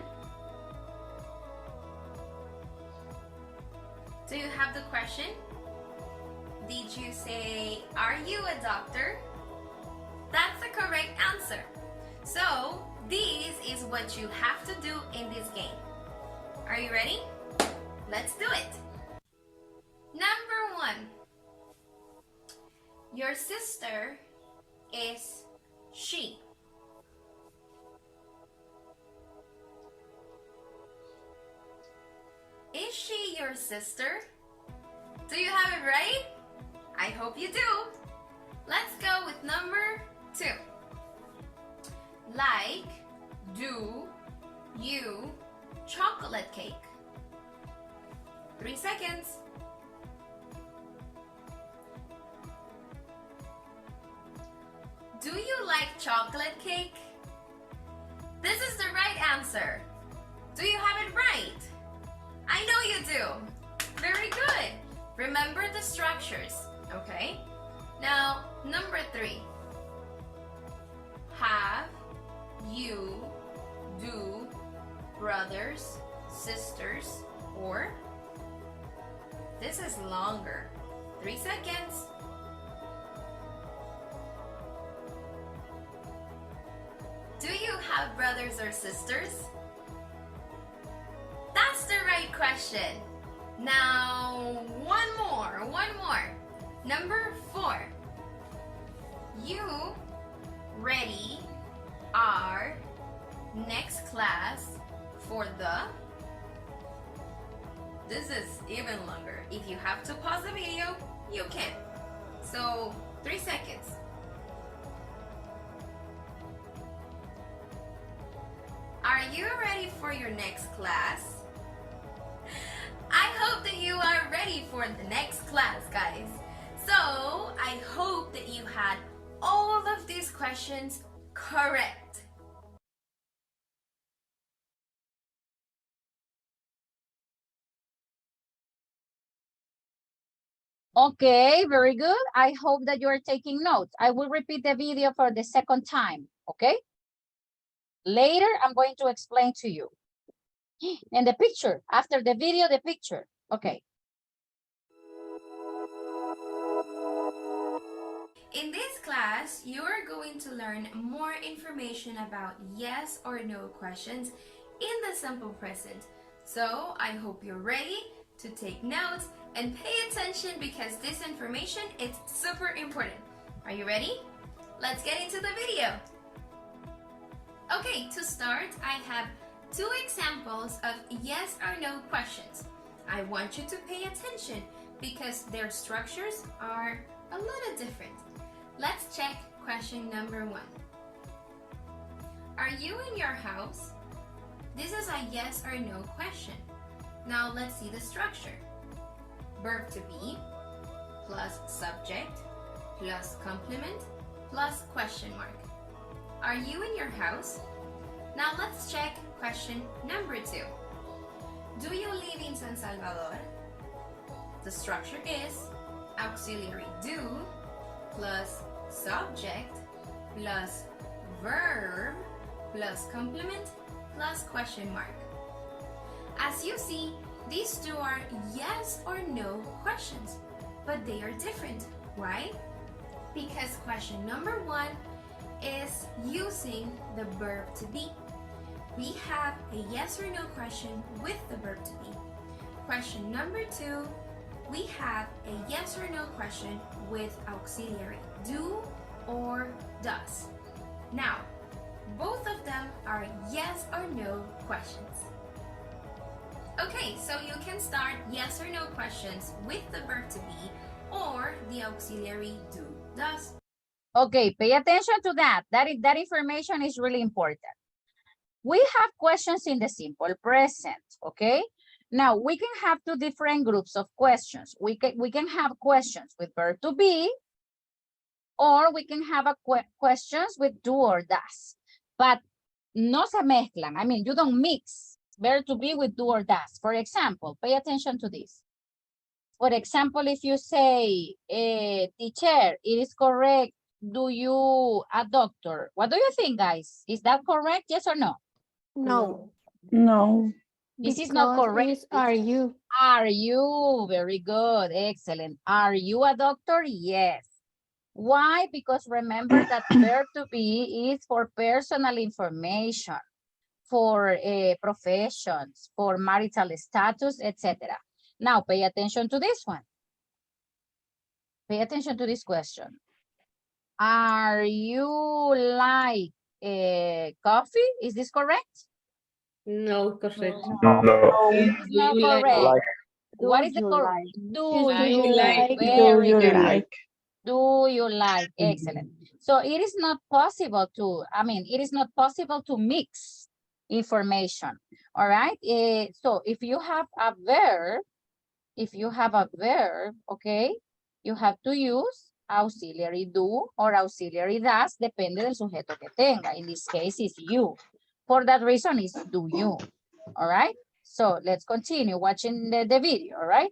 Do you have the question? Did you say, are you a doctor? That's the correct answer. So, this is what you have to do in this game. Are you ready? Let's do it. Number 1. Your sister is she. Is she your sister? Do you have it right? I hope you do. Let's go with number 2. Like, do, you, chocolate cake. 3 seconds. Do you like chocolate cake? This is the right answer. Do you have it right? I know you do. Very good. Remember the structures, okay? Now, number 3. Have, you, do, brothers, sisters, or? This is longer. 3 seconds. Do you have brothers or sisters? That's the right question. Now, one more. Number 4. You ready are next class for the. This is even longer. If you have to pause the video, you can. So, 3 seconds. Are you ready for your next class? I hope that you are ready for the next class, guys. So, I hope that you had all of these questions correct. Okay, very good. I hope that you are taking notes. I will repeat the video for the second time, okay? Later, I'm going to explain to you. And the picture, after the video, the picture. Okay. In this class, you are going to learn more information about yes or no questions in the simple present. So I hope you're ready to take notes and pay attention because this information is super important. Are you ready? Let's get into the video. Okay, to start, I have 2 examples of yes or no questions. I want you to pay attention because their structures are a little different. Let's check question number 1. Are you in your house? This is a yes or no question. Now let's see the structure. Verb to be plus subject plus complement plus question mark. Are you in your house? Now let's check question number 2. Do you live in San Salvador? The structure is auxiliary do plus subject plus verb plus complement plus question mark. As you see, these 2 are yes or no questions, but they are different. Why? Because question number 1 is using the verb to be. We have a yes or no question with the verb to be. Question number 2, we have a yes or no question with auxiliary do or does. Now, both of them are yes or no questions. Okay, so you can start yes or no questions with the verb to be or the auxiliary do, does. Okay, pay attention to that. That information is really important. We have questions in the simple present, okay? Now, we can have 2 different groups of questions. We can have questions with verb to be, or we can have questions with do or does. But no se mezclan. I mean, you don't mix verb to be with do or does. For example, pay attention to this. For example, if you say, teacher, it is correct, do you a doctor? What do you think, guys? Is that correct, yes or no? No. No. This is not correct. Are you? Are you? Very good. Excellent. Are you a doctor? Yes. Why? Because remember that verb to be is for personal information, for professions, for marital status, etc. Now, pay attention to this one. Pay attention to this question. Are you like coffee? Is this correct? No, correct. No. It's not you like- correct. Like. What is the you correct? like? Do Do you you like? like? Very Do you good. like? Do you like? Excellent. So it is not possible to, it is not possible to mix information. All right. So if you have a verb, okay, you have to use auxiliary do or auxiliary does, depende del sujeto que tenga. In this case, it's you. For that reason, it's do you. All right. So let's continue watching the video. All right.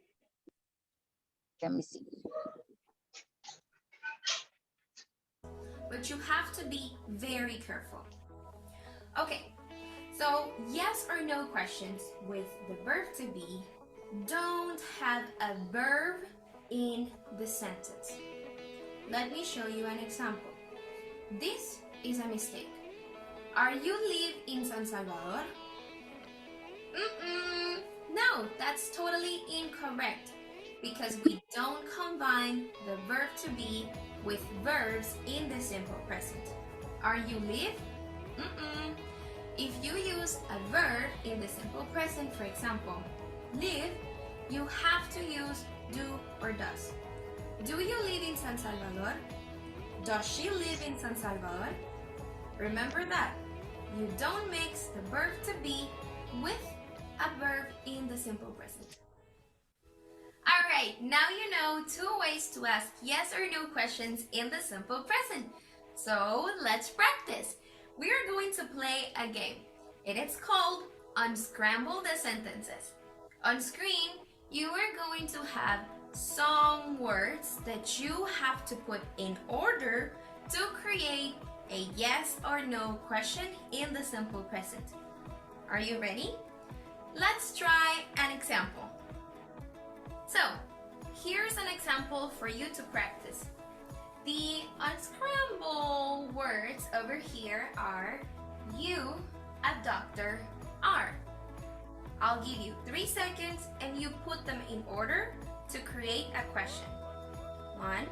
Let me see. But you have to be very careful. Okay, so yes or no questions with the verb to be don't have a verb in the sentence. Let me show you an example. This is a mistake. Are you live in San Salvador? No, that's totally incorrect because we don't combine the verb to be with verbs in the simple present. Are you live? If you use a verb in the simple present, for example, live, you have to use do or does. Do you live in San Salvador? Does she live in San Salvador? Remember that. You don't mix the verb to be with a verb in the simple present. right, now you know 2 ways to ask yes or no questions in the simple present. So let's practice. We are going to play a game, and it's called Unscramble the Sentences. On screen, you are going to have some words that you have to put in order to create a yes or no question in the simple present. Are you ready? Let's try an example. So, here's an example for you to practice. The unscramble words over here are you, a doctor, are. I'll give you 3 seconds and you put them in order to create a question. 1.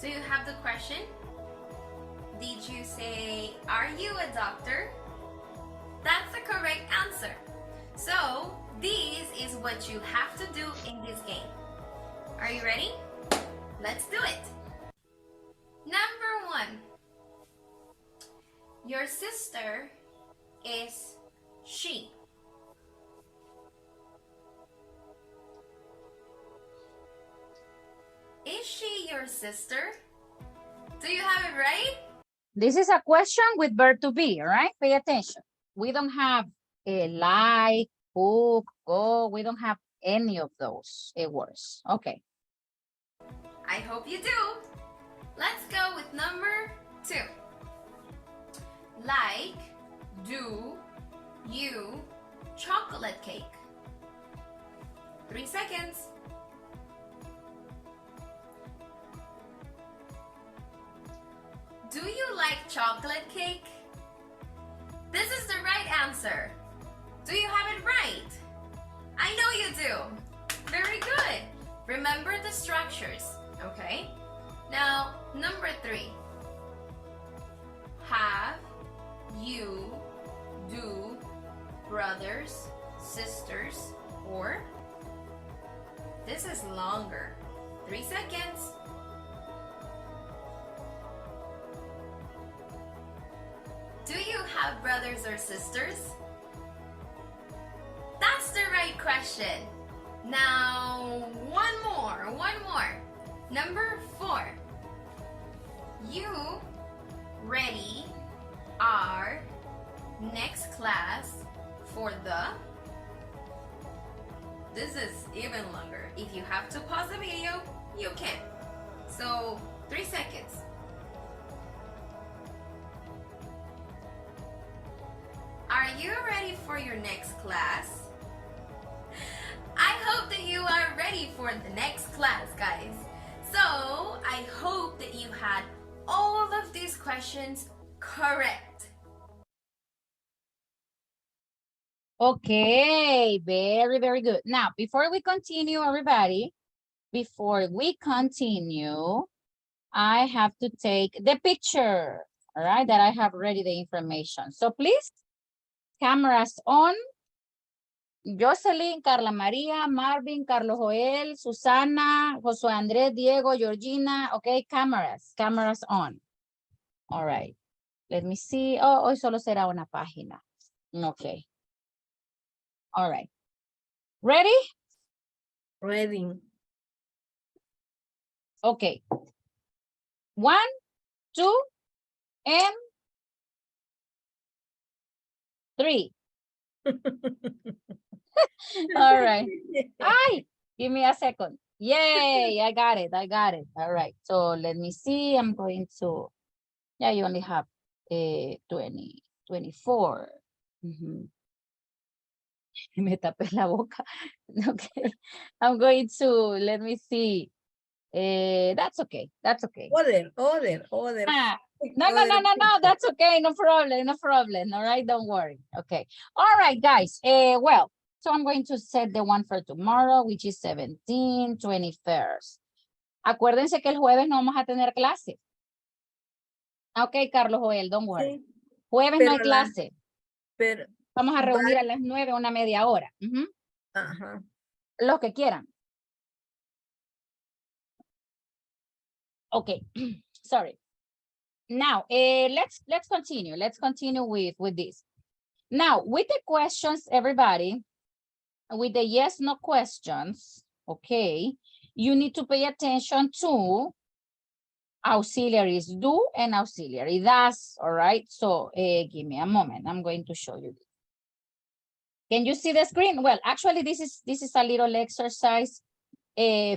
Do you have the question? Did you say, are you a doctor? That's the correct answer. So, this is what you have to do in this game. Are you ready? Let's do it. Number 1. Your sister is she. Is she your sister? Do you have it right? This is a question with verb to be, all right? Pay attention. We don't have a like, cook, go. We don't have any of those words. Okay. I hope you do. Let's go with number 2. Like, do, you, chocolate cake. 3 seconds. Do you like chocolate cake? This is the right answer. Do you have it right? I know you do. Very good. Remember the structures, okay? Now, number 3. Have, you, do, brothers, sisters, or? This is longer. 3 seconds. Do you have brothers or sisters? That's the right question. Now, one more. Number 4. You ready are next class for the. This is even longer. If you have to pause the video, you can. So, 3 seconds. Are you ready for your next class? I hope that you are ready for the next class, guys. So, I hope that you had all of these questions correct. Okay, very, very good. Now, before we continue, everybody, I have to take the picture, all right, that I have ready the information. So please, cameras on. Jocelyn, Carla Maria, Marvin, Carlos Joel, Susana, Josué Andrés, Diego, Georgina. Okay, cameras on. All right. Let me see. Oh, hoy solo será una página. Okay. All right. Ready? Ready. Okay. 1, 2, and 3. All right. Ay, give me a second. Yay, I got it. All right. So let me see. I'm going to, yeah, you only have 20, 24. Me tapé la boca. Okay. I'm going to, let me see. That's okay. Order. Ah, no, that's okay. No problem. All right, don't worry. Okay. All right, guys. Well, so I'm going to set the one for tomorrow, which is 17, 21st. Acuérdense que el jueves no vamos a tener clase. Ok, Carlos Joel, don't worry. Sí, Jueves no hay clase. pero, Vamos a reunir a las 9, una media hora. ajá. Los que quieran. Okay, sorry. Now, let's continue. Let's continue with this. Now, with the questions, everybody, with the yes, no questions, okay, you need to pay attention to auxiliaries do and auxiliary does, all right? So give me a moment. I'm going to show you. Can you see the screen? Well, actually, this is a little exercise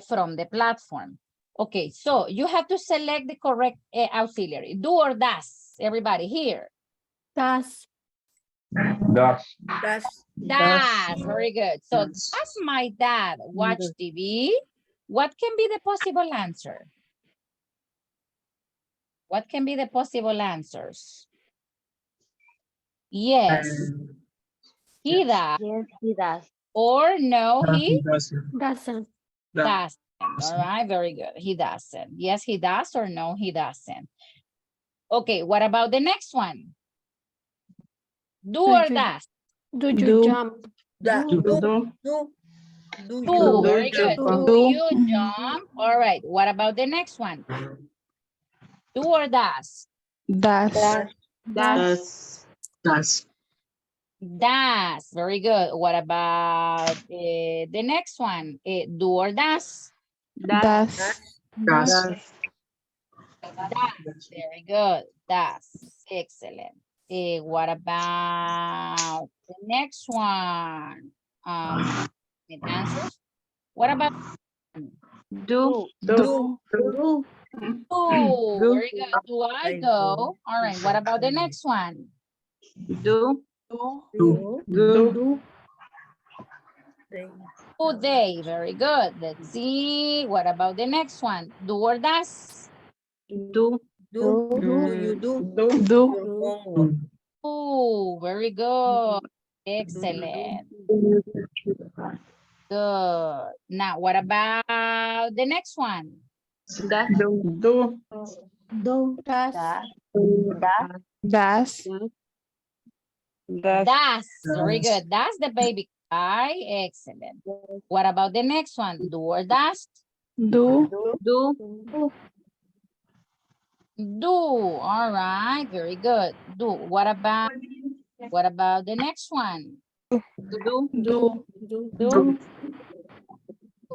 from the platform. Okay, so you have to select the correct auxiliary. Do or does, everybody here? Does. Does. Does, very good. So does my dad watch TV? What can be the possible answer? What can be the possible answers? Yes, he does. Yes, he does. Or no, he Doesn't. Doesn't. doesn't. All right, very good. He doesn't. Yes, he does, or no, he doesn't. Okay, what about the next one? Do or does? Do you jump? Do Do, very good. jump? Do you jump? All right, what about the next one? Do or does? Does. Does. Does, very good. What about the next one? Do or does? Does. Does, very good. Does, excellent. What about the next one? It answers. What about Do. Do. do? Very good. Do I go? All right. What about the next one? Do. Do. Do they? Very good. Let's see. What about the next one? Do or does? Do. Do you do? Do. Your homework. Oh, very good. Excellent. Good. Now, what about the next one? Do. Do. Does. Does. Very good. Does the baby cry? Excellent. What about the next one? Do or does? Do. Do. Do. All right. Very good. Do. What about the next one? Do. Do.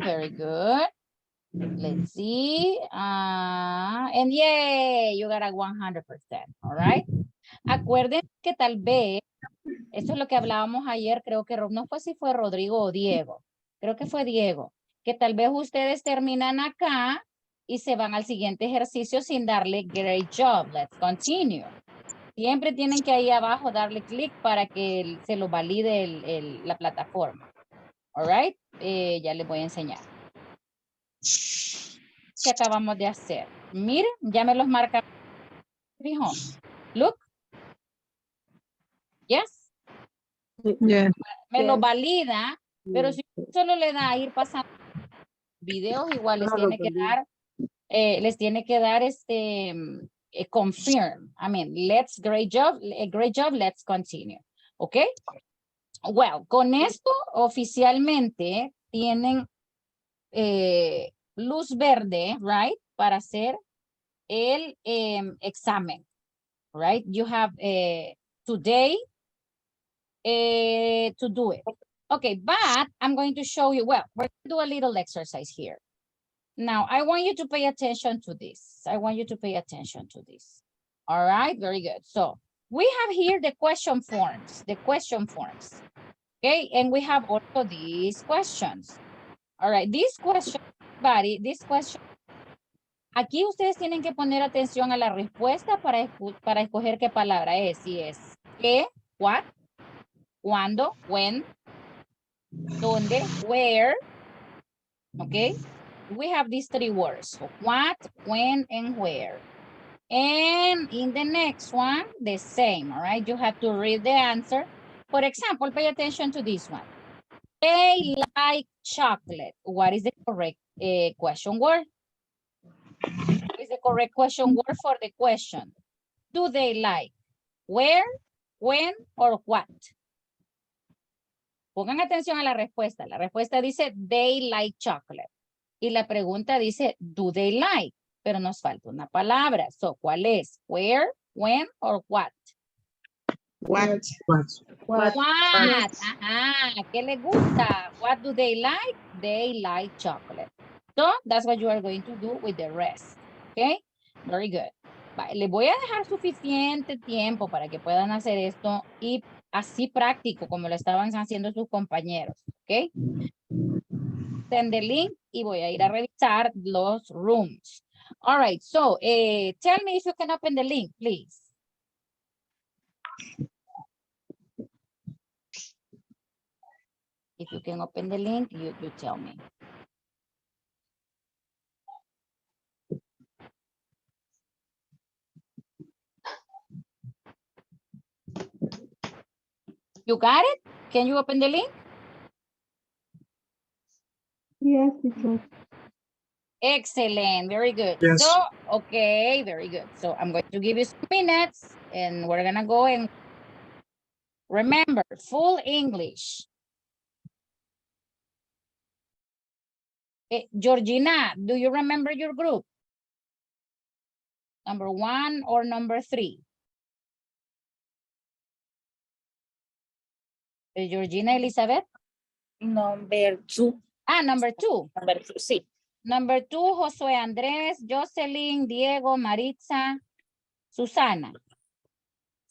Very good. Let's see. And yay, you got a 100%. All right. Acuérdense que tal vez, esto es lo que hablábamos ayer, creo que no fue si fue Rodrigo o Diego. Creo que fue Diego. Que tal vez ustedes terminan acá y se van al siguiente ejercicio sin darle great job. Let's continue. Siempre tienen que ahí abajo darle clic para que se lo valide la plataforma. All right. Ya les voy a enseñar. ¿Qué acabamos de hacer? Miren, ya me los marca. Fijo. Look. Yes. Yes. Me lo valida, pero si solo le da a ir pasando videos, igual les tiene que dar, confirm. I mean, great job, let's continue. ¿Ok? Well, con esto oficialmente tienen luz verde, right? Para hacer el examen, right? You have today to do it. Okay, but I'm going to show you, well, we're going to do a little exercise here. Now, I want you to pay attention to this. All right, very good. So we have here the question forms, okay? And we have also these questions. All right, this question, aquí ustedes tienen que poner atención a la respuesta para escoger qué palabra es. Si es qué, what, cuándo, when, dónde, where, okay? We have these three words, what, when, and where. And in the next one, the same, all right? You have to read the answer. For example, pay attention to this one. They like chocolate. What is the correct question word? What is the correct question word for the question? Do they like? Where, when, or what? Pongan atención a la respuesta. La respuesta dice, they like chocolate. Y la pregunta dice, do they like? Pero nos falta una palabra. So, ¿cuál es? Where, when, or what? What? What? What? Ajá. ¿Qué les gusta? What do they like? They like chocolate. So that's what you are going to do with the rest. Okay? Very good. Les voy a dejar suficiente tiempo para que puedan hacer esto y así práctico como lo estaban haciendo sus compañeros. Ok. Send the link y voy a ir a revisar los rooms. All right. So tell me if you can open the link, please. If you can open the link, you tell me. You got it? Can you open the link? Yes, teacher. Excellent. Very good. Yes. So, okay, very good. So I'm going to give you some minutes and we're going to go and remember full English. Georgina, do you remember your group? Number 1 or number 3? Georgina Elizabeth? Number 2. Ah, number 2. Number 2, sí. Number 2, Josué Andrés, Jocelyn, Diego, Maritza, Susana.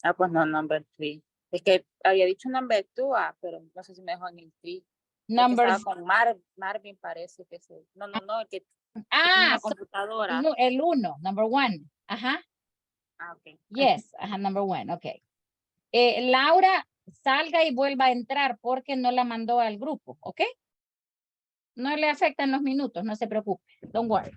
Ah, pues no, number 3. Es que había dicho number 2, pero no sé si me dejó en el 3. Number, Estaba con Marvin parece que sí. No, el que tiene una computadora. no, el 1, number 1. Ajá. Ah, ok. Yes, ajá, number 1, ok. Laura, salga y vuelva a entrar porque no la mandó al grupo, ¿ok? No le afectan los minutos, no se preocupe. Don't worry.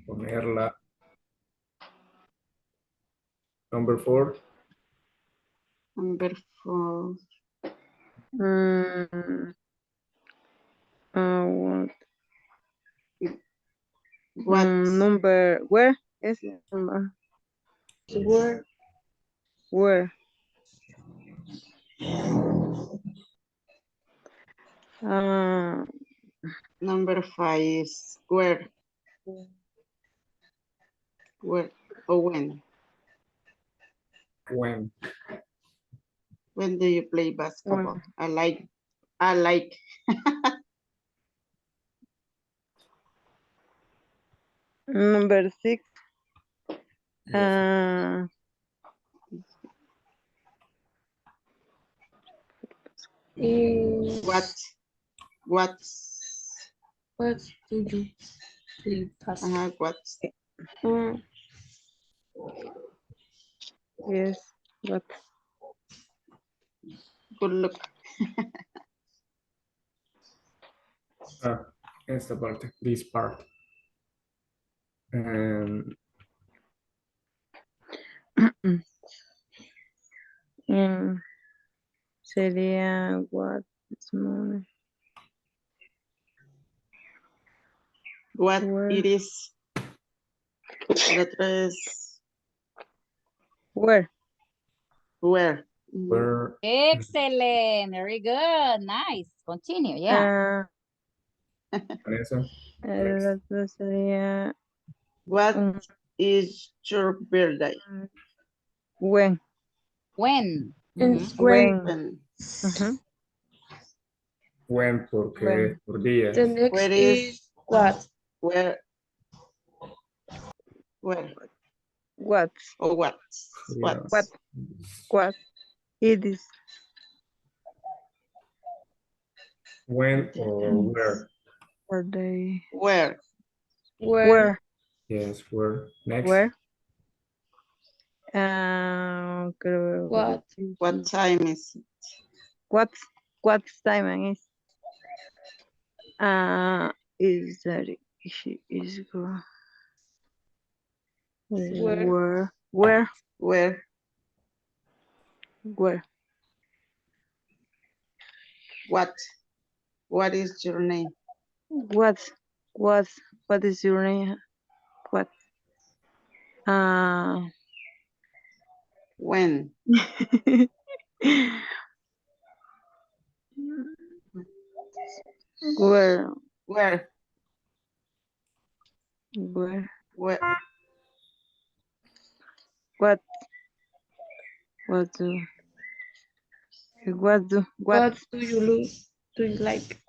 ponerla. Number 4. Number 4. What? What? Number where is it? Where? Number 5 is where? Where or when? When. When do you play basketball? I like. Number 6. Yes. What do you play basketball? what? Yes. What? Good luck. Esta parte, this part. And Sería what? What Where? it is. El otro es Where? where. where. Excellent. Very good. Nice. Continue. Yeah. Vanessa. El otro sería What is your birthday? when. When. When. When, porque When. es por día. The next Where is what? Where? What? Or what? Yeah. What? It is. When or where. For the. Where? Where? Yes, where. Next. Where? What? What time is it? What time is? Is that she is go? Where? Where? What is your name? What is your name? What? When? Where? Where? Where? Where? What? What do? What do you like?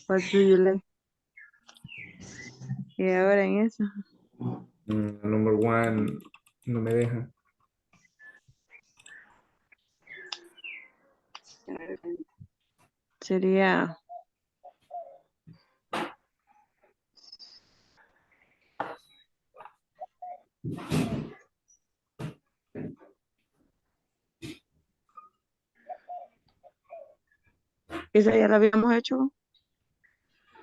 What do you like? Y ahora en eso. Number 1 no me deja. Sería. Esa ya la habíamos hecho.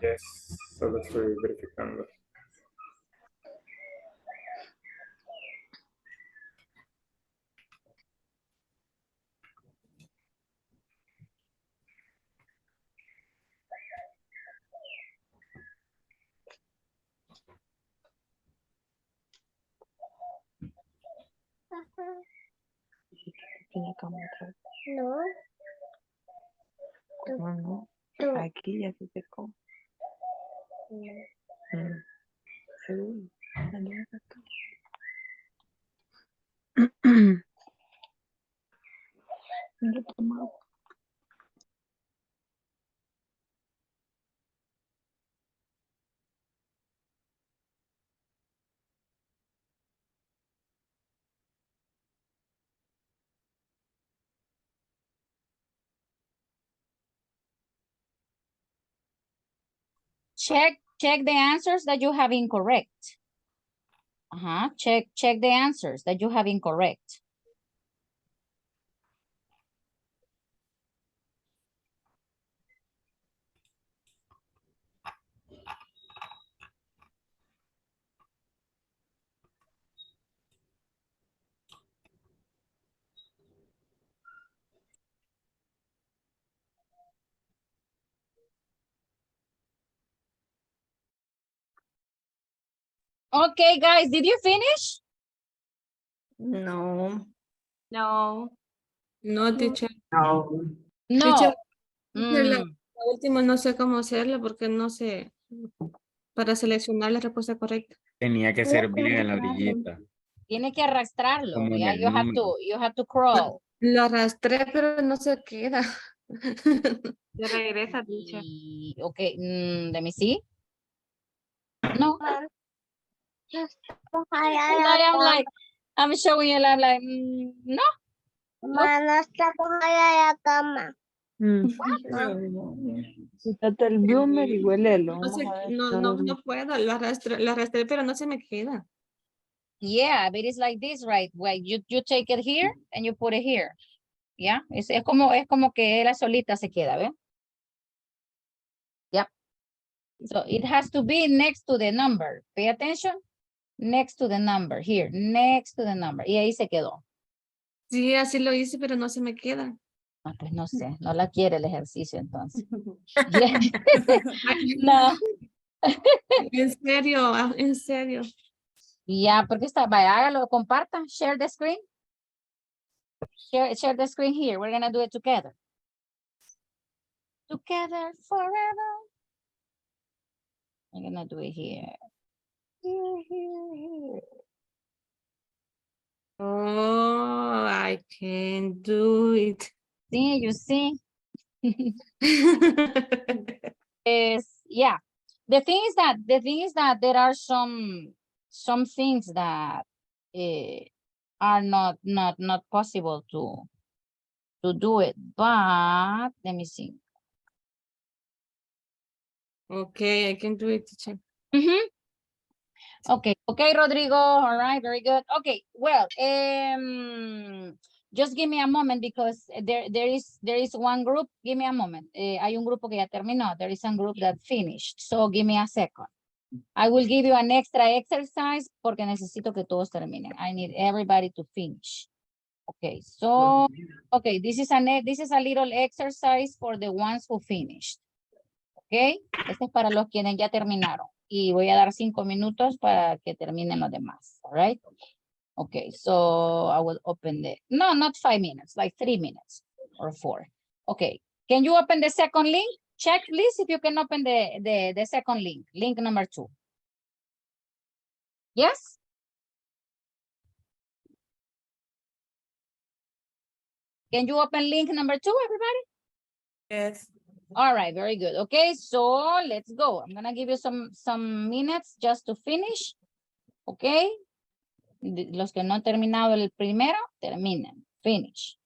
Yes, solo estoy verificando. No. ¿Cómo no? Aquí ya se secó. Seguro. No lo he tomado. Check the answers that you have incorrect. Check the answers that you have incorrect. Okay, guys, did you finish? No. No. No, teacher. No. No. Teacher, la Mm, última no sé cómo hacerla porque no sé para seleccionar la respuesta correcta. Tenía que ser bien en la orillita, tiene que arrastrarlo. como en Yeah, el número. you have to crawl. Lo arrastré, pero no se queda. Se regresa, teacher. Okay, let me see. No. I'm showing you, I'm like, no. Quítate el bloomer y huélelo. No, Vamos a ver. no puedo, lo arrastré, pero no se me queda. Yeah, but it's like this, right? Well, you take it here and you put it here. Yeah, es como que la solita se queda, ¿ve? Yep. So it has to be next to the number. Pay attention. Next to the number, here, next to the number. Y ahí se quedó. Sí, así lo hice, pero no se me queda. Ah, pues no sé, no la quiere el ejercicio entonces. Yeah. No. En serio, en serio. Ya, porque está, vaya, hágalo, comparta, share the screen. Share the screen here. We're gonna do it together. Together forever. I'm gonna do it here. Here. Oh, I can do it. See, you see. Yeah. The thing is that there are some things that are not possible to do it, but let me see. Okay, I can do it, teacher. Okay, Rodrigo. All right, very good. Okay, well, just give me a moment because there is one group. Give me a moment. Hay un grupo que ya terminó. There is a group that finished. So give me a second. I will give you an extra exercise porque necesito que todos terminen. I need everybody to finish. Okay, so okay, this is a little exercise for the ones who finished. Okay, este es para los quienes ya terminaron. Y voy a dar 5 minutos para que terminen los demás. All right. Okay, so I will open no, not 5 minutes, like 3 minutes or 4. Okay, can you open the second link? Check please if you can open the second link number 2. Yes? Can you open link number 2, everybody? Yes. All right, very good. Okay, so let's go. I'm gonna give you some minutes just to finish. Okay. Los que no han terminado el primero, terminen. Finish.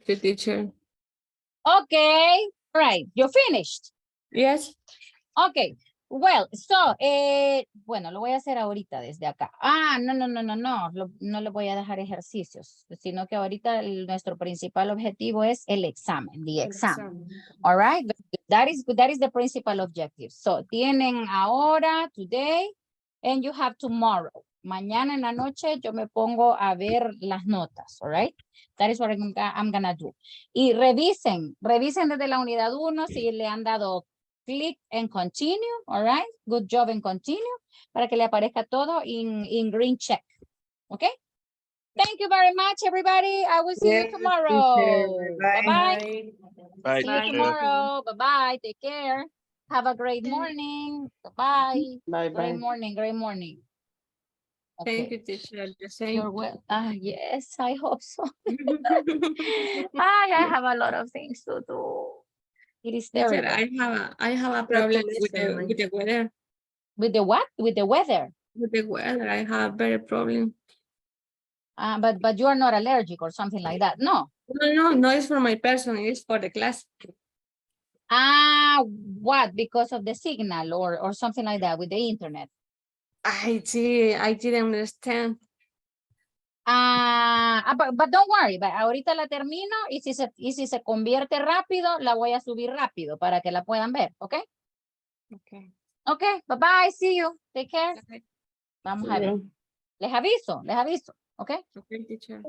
you, teacher. Okay, right. You finished? Yes. Okay. Well, so, bueno, lo voy a hacer ahorita desde acá. No le voy a dejar ejercicios, sino que ahorita nuestro principal objetivo es el examen, the exam. All right, that is the principal objective. So, tienen ahora, today, and you have tomorrow. Mañana en la noche yo me pongo a ver las notas, all right? That is what I'm gonna do. Y revisen desde la unidad 1 si le han dado click and continue, all right? Good job and continue, para que le aparezca todo in green check, okay? Thank you very much, everybody. I will see you tomorrow. Bye-bye. Bye, See you teacher. tomorrow. Bye-bye. Take care. Have a great morning. Bye-bye. Bye, Great bye. morning, great morning. Thank Okay. you, teacher. The same. You're well. Yes, I hope so. I have a lot of things to do. It is Teacher, terrible. I have a problem with Congratulations, the weather. With the what? With the weather. With the weather, I have very problem. But you are not allergic or something like that. No. No, it's for my person. It's for the class. What? Because of the signal or something like that with the internet. I didn't understand. But don't worry, ahorita la termino y si se convierte rápido, la voy a subir rápido para que la puedan ver, ¿ok? Okay. Ok, bye bye, see you, take care. Okay. Vamos a ver. Les aviso, ¿ok? Okay, teacher.